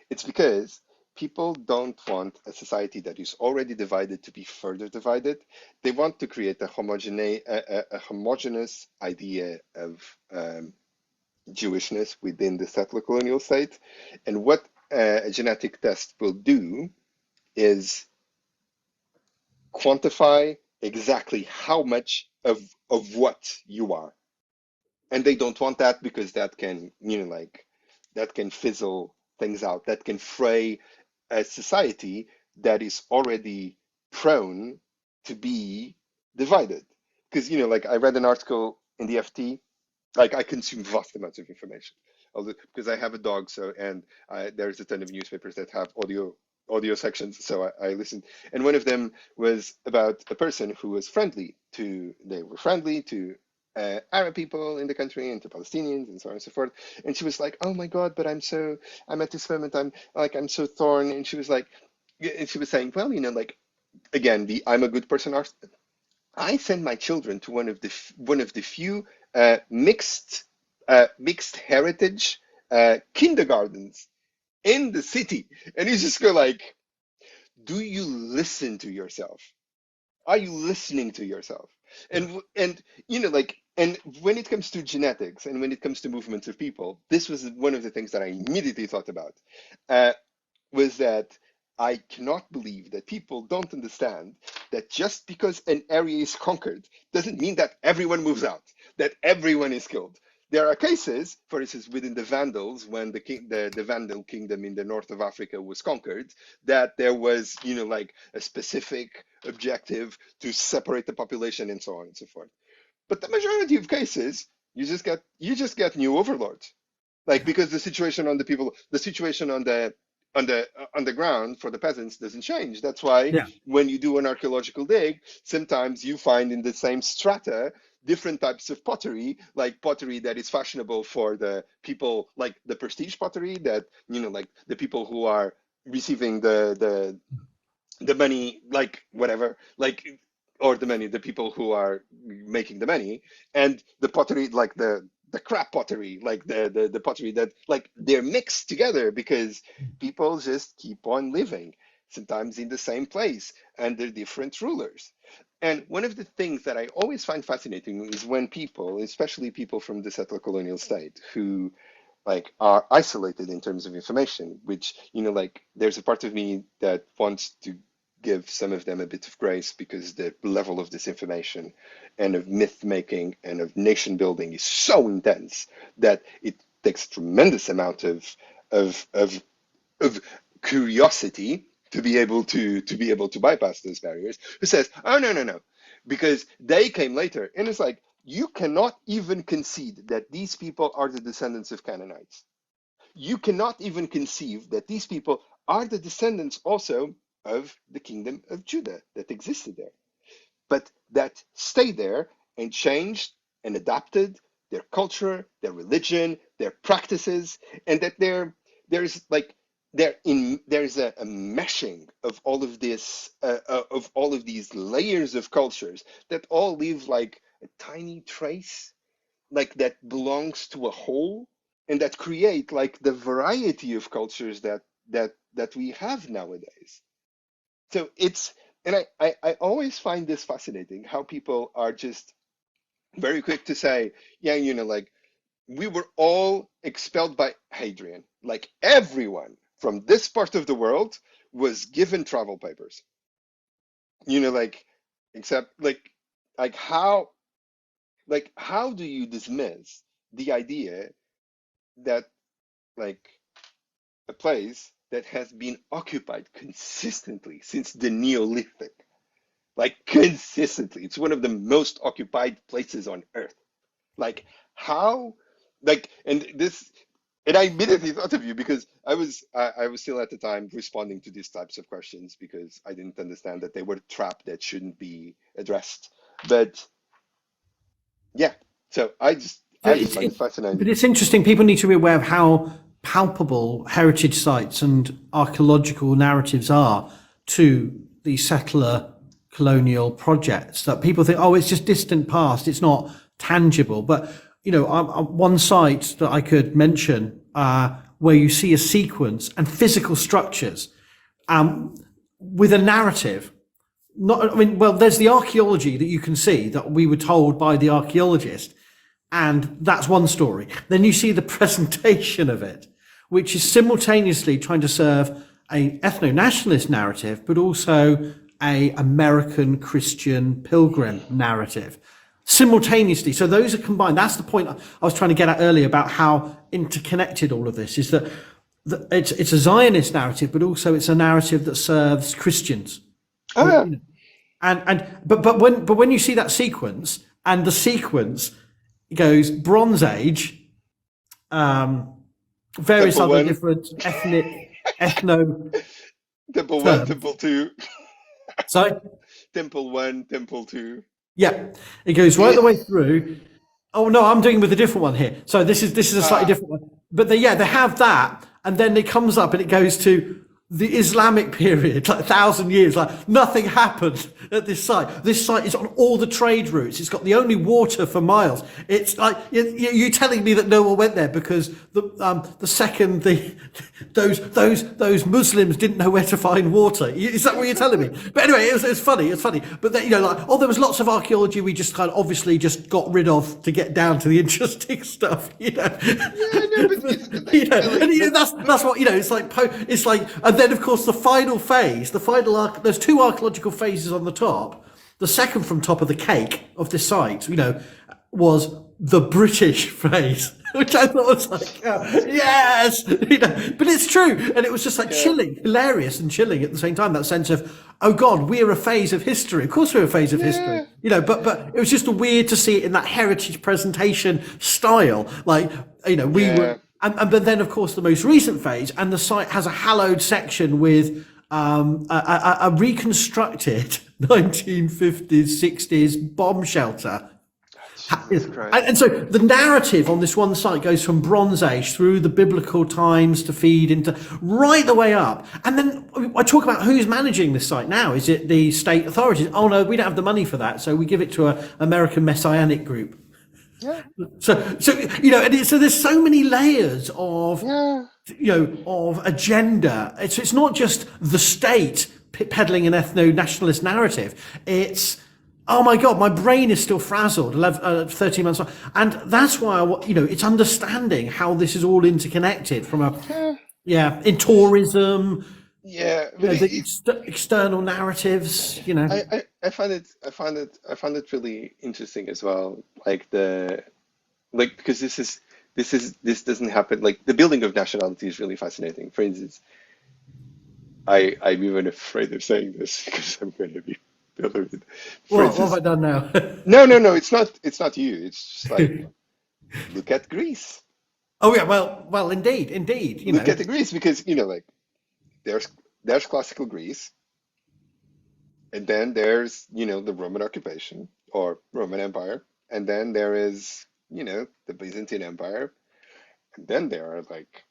It's because people don't want a society that is already divided to be further divided. They want to create a homogeneous idea of Jewishness within the settler colonial state. And what a genetic test will do is quantify exactly how much of what you are. And they don't want that because that can, that can fizzle things out, that can fray a society that is already prone to be divided. Because, I read an article in the FT, like I consume vast amounts of information, because I have a dog, and there's a ton of newspapers that have audio sections, so I listened. And one of them was about a person who was they were friendly to Arab people in the country and to Palestinians and so on and so forth. And she was like, "Oh my God, but I'm at this moment, I'm so torn." And she was like, and she was saying, "Well, again, the I'm a good person I send my children to one of the few mixed heritage kindergartens in the city," and you just go like, "Do you listen to yourself? Are you listening to yourself?" And when it comes to genetics and when it comes to movements of people, this was one of the things that I immediately thought about. Uh, was that I cannot believe that people don't understand that just because an area is conquered doesn't mean that everyone moves out, that everyone is killed. There are cases, for instance, within the Vandals, when the Vandal kingdom in the north of Africa was conquered, that there was, a specific objective to separate the population and so on and so forth. But the majority of cases, you just get new overlords, like, Yeah. because the situation on the ground for the peasants doesn't change. That's why Yeah. when you do an archaeological dig, sometimes you find in the same strata different types of pottery, like pottery that is fashionable for the people, like the prestige pottery, that, like the people who are receiving the money, like whatever, like, or the people who are making the money, and the pottery, like the crap pottery, like the pottery that, like, they're mixed together because people just keep on living, sometimes in the same place under different rulers. And one of the things that I always find fascinating is when people, especially people from the settler colonial state, who like are isolated in terms of information, which, like, there's a part of me that wants to give some of them a bit of grace because the level of disinformation and of myth making and of nation building is so intense that it takes a tremendous amount of curiosity to be able to bypass those barriers, who says, "Oh, no, no, no, because they came later." And it's like, you cannot even concede that these people are the descendants of Canaanites. You cannot even conceive that these people are the descendants also of the kingdom of Judah that existed there, but that stayed there and changed and adapted their culture, their religion, their practices, and that there's like there's a meshing of all of this of all of these layers of cultures that all leave like a tiny trace, like that belongs to a whole, and that create like the variety of cultures that we have nowadays. So it's, and I always find this fascinating how people are just very quick to say, yeah, like, we were all expelled by Hadrian. Like, everyone from this part of the world was given travel papers. Like, except like how do you dismiss the idea that, like, a place that has been occupied consistently since the Neolithic, like consistently. It's one of the most occupied places on Earth. Like how, like, and I immediately thought of you because I was still at the time responding to these types of questions because I didn't understand that they were a trap that shouldn't be addressed. But yeah, so So I just find it but fascinating. it's interesting. People need to be aware of how palpable heritage sites and archaeological narratives are to the settler colonial projects. That people think, oh, it's just distant past. It's not tangible. But one site that I could mention where you see a sequence and physical structures with a narrative. Not, I mean, well, there's the archaeology that you can see that we were told by the archaeologist, and that's one story. Then you see the presentation of it, which is simultaneously trying to serve a ethno-nationalist narrative, but also a American Christian pilgrim narrative simultaneously. So those are combined. That's the point I was trying to get at earlier about how interconnected all of this is. That it's a Zionist narrative, but also it's a narrative that serves Christians. Oh yeah, But when you see that sequence, and the sequence goes Bronze Age, various Temple other One, different ethno Temple One, terms. Temple Two, So Temple One, Temple Two. yeah, it goes right the way through. Oh no, I'm doing with a different one here. So this is a slightly Ah, different one. But they have that, and then it comes up and it goes to the Islamic period, like 1,000 years. Like nothing happened at this site. This site is on all the trade routes. It's got the only water for miles. It's like you're telling me that no one went there because the second those Muslims didn't know where to find water. Is that what you're telling me? But anyway, it's funny. It's funny. But then, there was lots of archaeology we just kind of obviously just got rid of to get down to the interesting stuff. yeah, no, but That's what it's like. It's like, and then of course the final phase, there's two archaeological phases on the top. The second from top of the cake of this site, was the British phase, which I thought was like, yes, but it's true, and it was just like chilling, hilarious, and chilling at the same time. That sense of, oh God, we're a phase of history. Of course, we're a phase of history, yeah, But it was just weird to see it in that heritage presentation style, like we were. yeah. But then, of course, the most recent phase, and the site has a hallowed section with a reconstructed 1950s, 60s bomb shelter. Jesus Christ. And so the narrative on this one site goes from Bronze Age through the biblical times to feed into right the way up. And then I talk about who's managing this site now. Is it the state authorities? Oh no, we don't have the money for that, so we give it to an American Messianic group. Yeah, So so there's so many layers of yeah. of agenda. It's not just the state peddling an ethno-nationalist narrative. It's, oh my God, my brain is still frazzled. 13 months on, and that's why it's understanding how this is all interconnected from in tourism. Yeah, but The external narratives. I find it really interesting as well. Because this doesn't happen. Like the building of nationality is really fascinating. For instance, I'm even afraid of saying this because I'm going to be beloved. For What have I instance, done now? no, it's not you. It's just like look at Greece. Oh yeah, well, indeed. Look at the Greece because like there's classical Greece, and then there's the Roman occupation or Roman Empire, and then there is the Byzantine Empire, and then there are like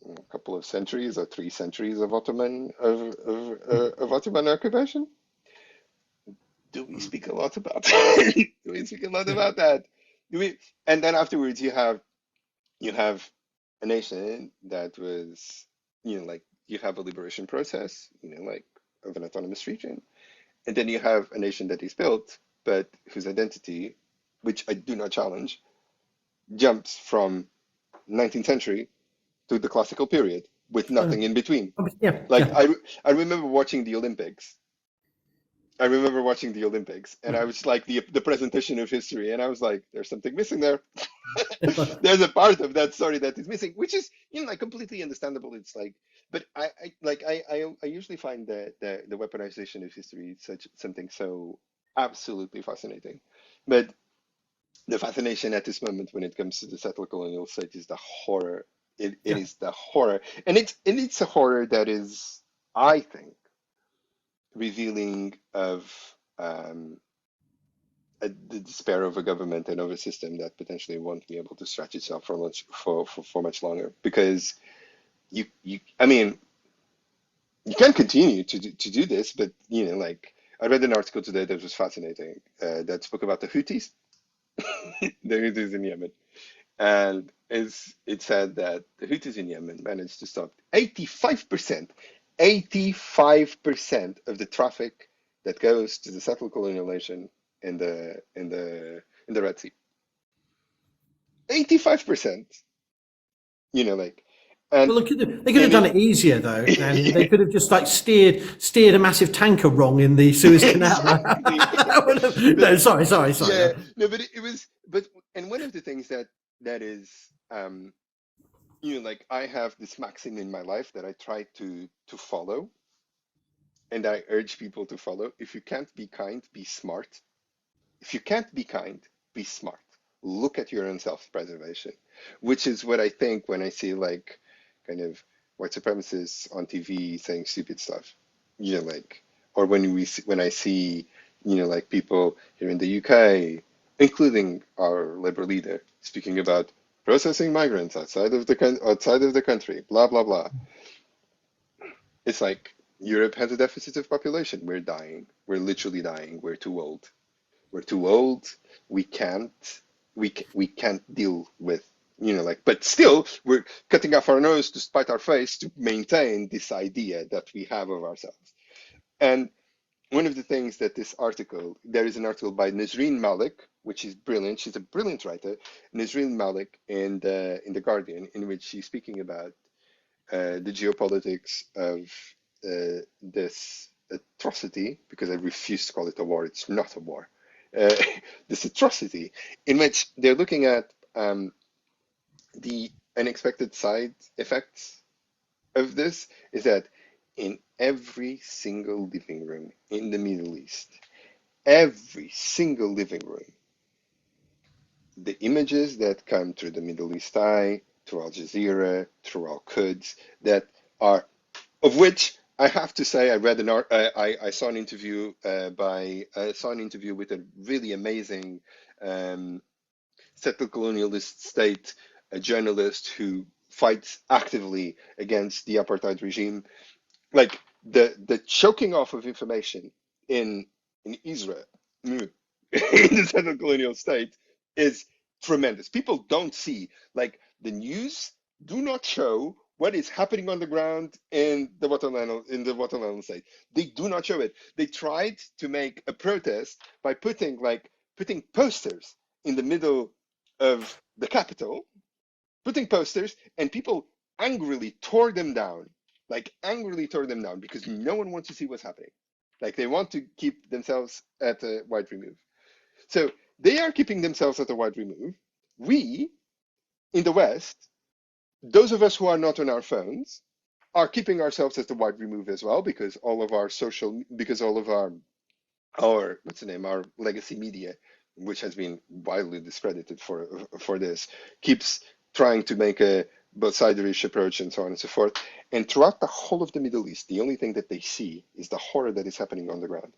a couple of centuries or 3 centuries of Ottoman occupation. Do we speak a lot about that? Do we speak a lot about that? Do we? And then afterwards, you have a nation that was like you have a liberation process, like of an autonomous region, and then you have a nation that is built, but whose identity, which I do not challenge, jumps from 19th century to the classical period with nothing in between. Yeah, Like yeah. I remember watching the Olympics I remember watching the Olympics, and I was like the presentation of history, and I was like, there's something missing there. There's a part of that story that is missing, which is, like completely understandable. It's like, but I usually find that the weaponization of history is such something so absolutely fascinating. But the fascination at this moment when it comes to the settler colonial state is the horror. It Yeah. is the horror, and it's a horror that is, I think, revealing of um, the despair of a government and of a system that potentially won't be able to stretch itself for much longer. Because I mean, you can continue to do this, but like I read an article today that was fascinating that spoke about the Houthis, the Houthis in Yemen, and it said that the Houthis in Yemen managed to stop 85% of the traffic that goes to the settled colonial nation in the Red Sea. 85%, like, and Well, they could have and done it it easier though, Andy. They could have just like steered a massive tanker wrong in the Suez Canal. exactly. But No, sorry. yeah, no, but it was, and one of the things that is, like I have this maxim in my life that I try to follow, and I urge people to follow. If you can't be kind, be smart. If you can't be kind, be smart. Look at your own self-preservation, which is what I think when I see like kind of white supremacists on TV saying stupid stuff, like, or when I see, like people here in the UK, including our Labour leader, speaking about processing migrants outside of the country, blah blah blah. It's like Europe has a deficit of population. We're dying. We're literally dying. We're too old. We're too old. We can't we can't deal with, like, but still we're cutting off our nose to spite our face to maintain this idea that we have of ourselves. And one of the things that there is an article by Nasreen Malik, which is brilliant. She's a brilliant writer, Nasreen Malik, in the Guardian, in which she's speaking about the geopolitics of this atrocity, because I refuse to call it a war. It's not a war. Uh, this atrocity, in which they're looking at the unexpected side effects of this, is that in every single living room in the Middle East, every single living room, the images that come through the Middle East Eye, through Al Jazeera, through Al Quds, that are, of which I have to say, I read an art. I saw an interview with a really amazing settler colonialist state, a journalist who fights actively against the apartheid regime. Like the choking off of information in Israel, in the settler colonial state, is tremendous. People don't see, like, the news do not show what is happening on the ground in the Waterland state. They do not show it. They tried to make a protest by putting posters in the middle of the capital, putting posters, and people angrily tore them down, like angrily tore them down, because no one wants to see what's happening. Like they want to keep themselves at a wide remove. So they are keeping themselves at a wide remove. We in the West, those of us who are not on our phones, are keeping ourselves at the wide remove as well, because all of our what's the name, our legacy media, which has been widely discredited for this, keeps trying to make a both-siderish approach and so on and so forth. And throughout the whole of the Middle East, the only thing that they see is the horror that is happening on the ground.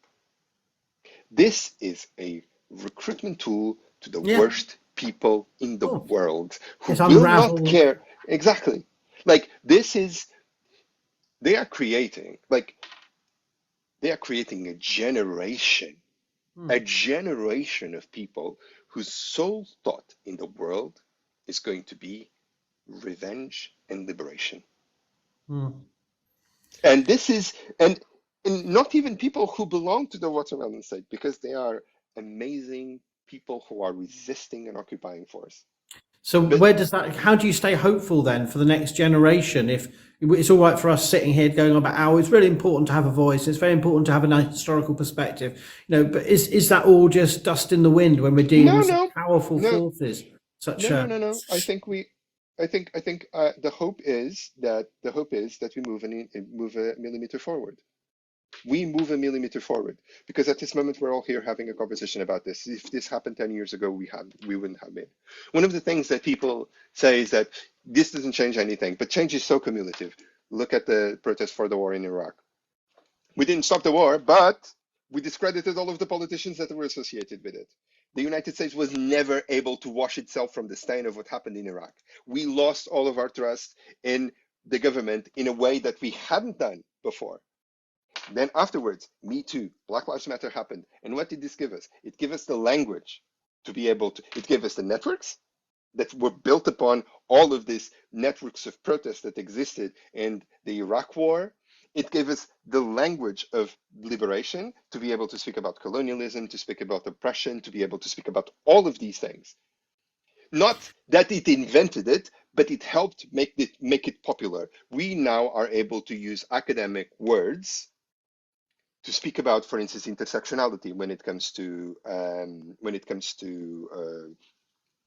This is a recruitment tool to the Yeah. worst people in the Oh, world who it's will not unraveled. care. Exactly. Like this is they are creating like they are creating Hmm. a generation of people whose sole thought in the world is going to be revenge and liberation. Hmm. And this is, and not even people who belong to the watermelon state, because they are amazing people who are resisting an occupying force. So But where does that? How do you stay hopeful then for the next generation? If it's all right for us sitting here going on about how it's really important to have a voice, it's very important to have a historical perspective, but is that all just dust in the wind when we're dealing no, with such no, powerful no, forces? Such no, no, a no, no. I think the hope is that we move a millimeter forward. We move a millimeter forward because at this moment we're all here having a conversation about this. If this happened 10 years ago, we wouldn't have been. One of the things that people say is that this doesn't change anything, but change is so cumulative. Look at the protest for the war in Iraq. We didn't stop the war, but we discredited all of the politicians that were associated with it. The United States was never able to wash itself from the stain of what happened in Iraq. We lost all of our trust in the government in a way that we hadn't done before. Then afterwards, Me Too, Black Lives Matter happened. And what did this give us? It gave us the language to be able to, it gave us the networks that were built upon all of these networks of protests that existed in the Iraq war. It gave us the language of liberation to be able to speak about colonialism, to speak about oppression, to be able to speak about all of these things. Not that it invented it, but it helped make it popular. We now are able to use academic words to speak about, for instance, intersectionality when it comes to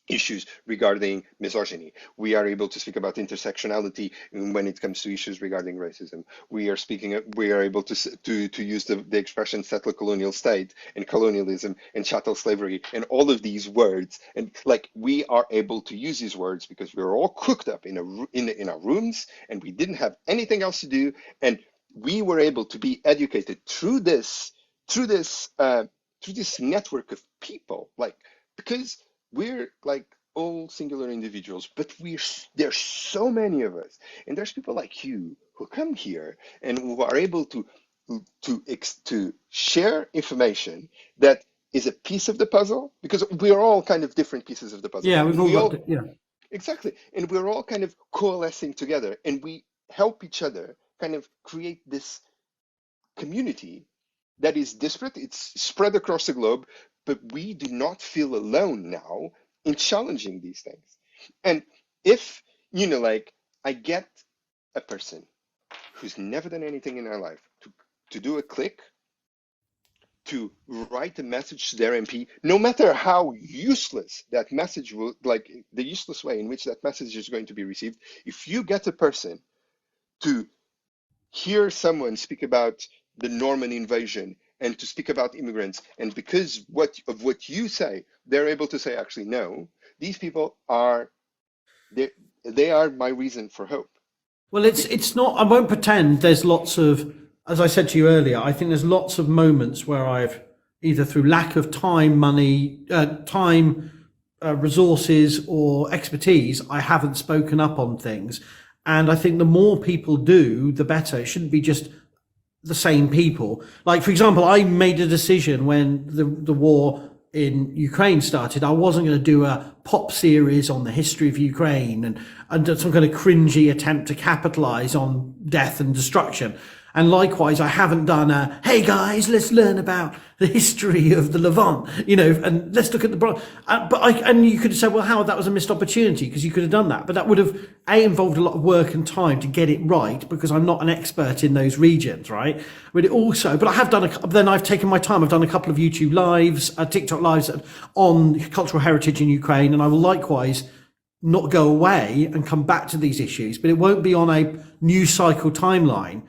issues regarding misogyny. We are able to speak about intersectionality when it comes to issues regarding racism. We are able to use the expression settler colonial state and colonialism and chattel slavery and all of these words. And like we are able to use these words because we were all cooked up in our rooms and we didn't have anything else to do. And we were able to be educated through this network of people, like because we're like all singular individuals, but there's so many of us, and there's people like you who come here and who are able to share information that is a piece of the puzzle, because we are all kind of different pieces of the puzzle, yeah, we've and all we got all yeah. exactly, and we're all kind of coalescing together, and we help each other kind of create this community that is disparate, it's spread across the globe, but we do not feel alone now in challenging these things. And if, like I get a person who's never done anything in their life to do a click, to write a message to their MP, no matter how useless that message will, like the useless way in which that message is going to be received, if you get a person to hear someone speak about the Norman invasion and to speak about immigrants, and because of what you say, they're able to say, actually, no, these people are they are my reason for hope. Well, it's not. I won't pretend. There's lots of, as I said to you earlier, I think there's lots of moments where I've either through lack of time, money, resources, or expertise, I haven't spoken up on things. And I think the more people do, the better. It shouldn't be just the same people. Like, for example, I made a decision when the war in Ukraine started. I wasn't going to do a pop series on the history of Ukraine and some kind of cringy attempt to capitalize on death and destruction. And likewise, I haven't done a, hey guys, let's learn about the history of the Levant, and let's look at and you could have said, well, Howard, that was a missed opportunity because you could have done that. But that would have, involved a lot of work and time to get it right because I'm not an expert in those regions, right? But I have done, then I've taken my time. I've done a couple of YouTube lives, TikTok lives on cultural heritage in Ukraine. And I will likewise not go away and come back to these issues, but it won't be on a news cycle timeline.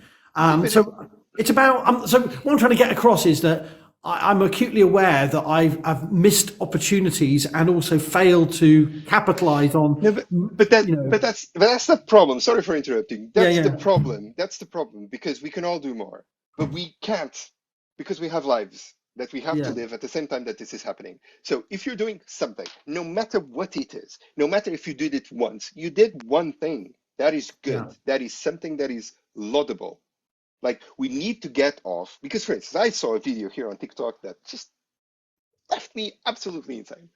So it's about. So what I'm trying to get across is that I'm acutely aware that I've missed opportunities and also failed to capitalize on. No, but that's the problem. Sorry for interrupting. Yeah, That's the yeah, problem. That's the problem because we can all do more, but we can't because we have lives that we have to yeah, live at the same time that this is happening. So if you're doing something, no matter what it is, no matter if you did it once, you did one thing that is good. yeah. That is something that is laudable. Like we need to get off because, for instance, I saw a video here on TikTok that just left me absolutely insane.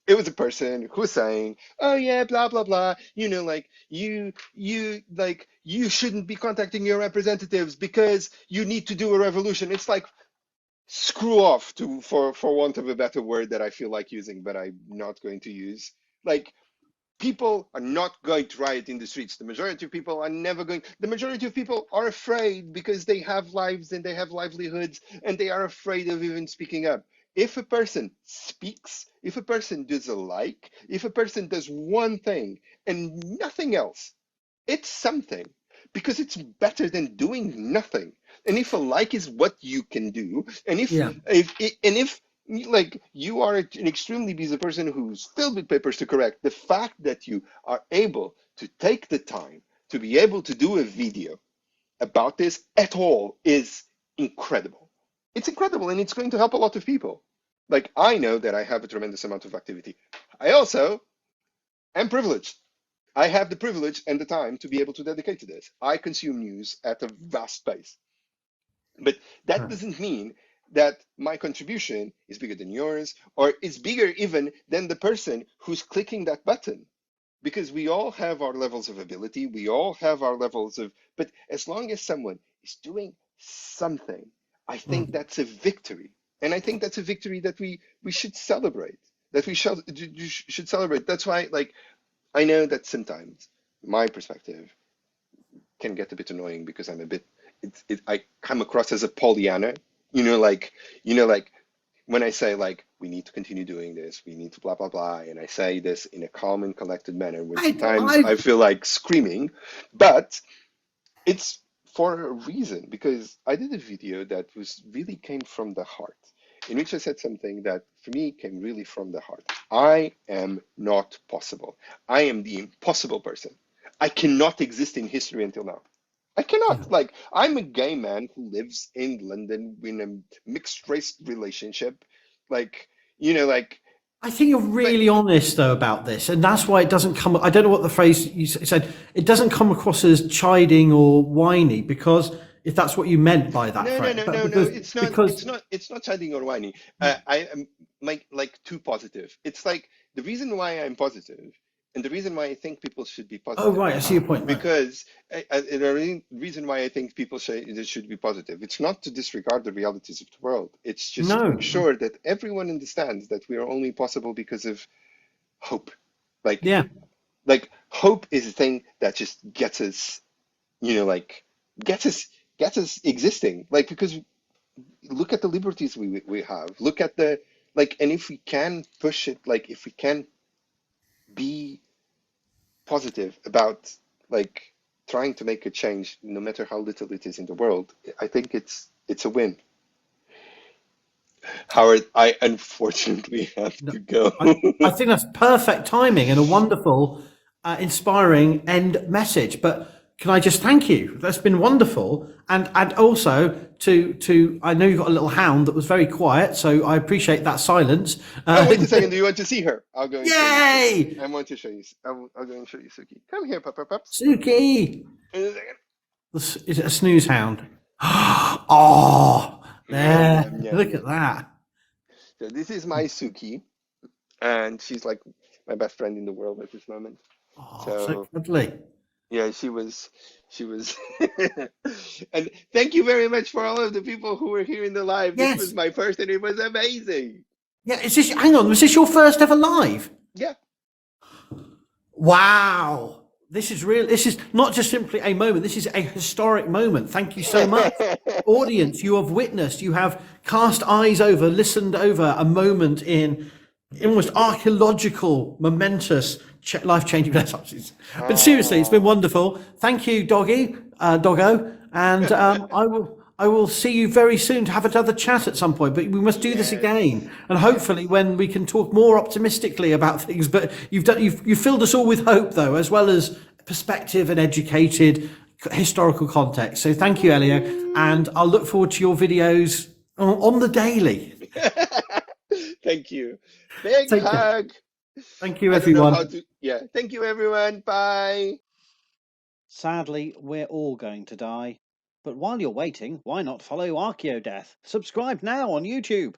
It was a person who was saying, "Oh yeah, blah blah blah. Like you shouldn't be contacting your representatives because you need to do a revolution." It's like screw off, for want of a better word that I feel like using, but I'm not going to use. Like People are not going to riot in the streets. The majority of people are never going. The majority of people are afraid because they have lives and they have livelihoods and they are afraid of even speaking up. If a person speaks, if a person does a like, if a person does one thing and nothing else, it's something, because it's better than doing nothing. And if a like is what you can do, and Yeah. if like you are an extremely busy person who's filled with papers to correct, the fact that you are able to take the time to be able to do a video about this at all is incredible. It's incredible, and it's going to help a lot of people. Like, I know that I have a tremendous amount of activity. I also am privileged. I have the privilege and the time to be able to dedicate to this. I consume news at a vast pace. But that doesn't mean that my contribution is bigger than yours, or is bigger even than the person who's clicking that button. Because we all have our levels of ability, we all have our levels of, but as long as someone is doing something, I think that's a victory. And I think that's a victory that we should celebrate, that we should celebrate. That's why, like, I know that sometimes my perspective can get a bit annoying because I'm a bit, I come across as a Pollyanna, like when I say, like, we need to continue doing this, we need to blah blah blah, and I say this in a calm and collected manner, when sometimes I feel like screaming, but it's for a reason, because I did a video that was really came from the heart, in which I said something that for me came really from the heart. I am not possible. I am the impossible person. I cannot exist in history until now. I cannot. Like, I'm a gay man who lives in London in a mixed race relationship. Like, like, I think you're but really honest though about this, and that's why it doesn't come. I don't know what the phrase you said. It doesn't come across as chiding or whiny, because if that's what you meant by that no, no, phrase, no, but no, no. because It's not. because It's not. It's not chatting or whining. I am like too positive. It's like the reason why I'm positive, and the reason why I think people should be oh positive, right, I see your point. Right. because the reason why I think people say it should be positive, it's not to disregard the realities of the world. It's just to make No. sure that everyone understands that we are only possible because of hope. Like, Yeah. hope is a thing that just gets us, like, gets us gets us existing. Like, because look at the liberties we have. Look at the, like, and if we can push it, like, if we can be positive about, like, trying to make a change, no matter how little it is in the world, I think it's a win. Howard, I unfortunately have No, to go. I think that's perfect timing and a wonderful, inspiring end message. But can I just thank you? That's been wonderful, and also to I know you've got a little hound that was very quiet, so I appreciate that silence. Oh, wait a second. Do you want to see her? I'll go and show you Suki. Yay, I want to show you. I'll go and show you Suki. Come here, Pups. Suki! In a second. Is it a snooze hound? Oh, Yum, there! yum, Look yum. at that. So this is my Suki, and she's like my best friend in the world at this moment. Oh, so So cuddly. yeah, she was, and thank you very much for all of the people who were here in the live. This was Yes. my first, and it was amazing. Yeah. Is this? Hang on. Was this your first ever live? Yeah. Wow. This is real. This is not just simply a moment. This is a historic moment. Thank you so much. Audience, you have witnessed, you have cast eyes over, listened over a moment in almost archaeological, momentous, life-changing blessings. But seriously, it's been wonderful. Thank you, Doggo. And I will see you very soon to have another chat at some point, but we must do this again. And hopefully when we can talk more optimistically about things, but you've filled us all with hope though, as well as perspective and educated historical context. So thank you, Elio. And I'll look forward to your videos on the daily. Thank you. Big Take care. hug. Thank you, I don't know how everyone. to. Yeah. Thank you, everyone. Bye. Sadly, we're all going to die. But while you're waiting, why not follow Archaeodeath? Subscribe now on YouTube.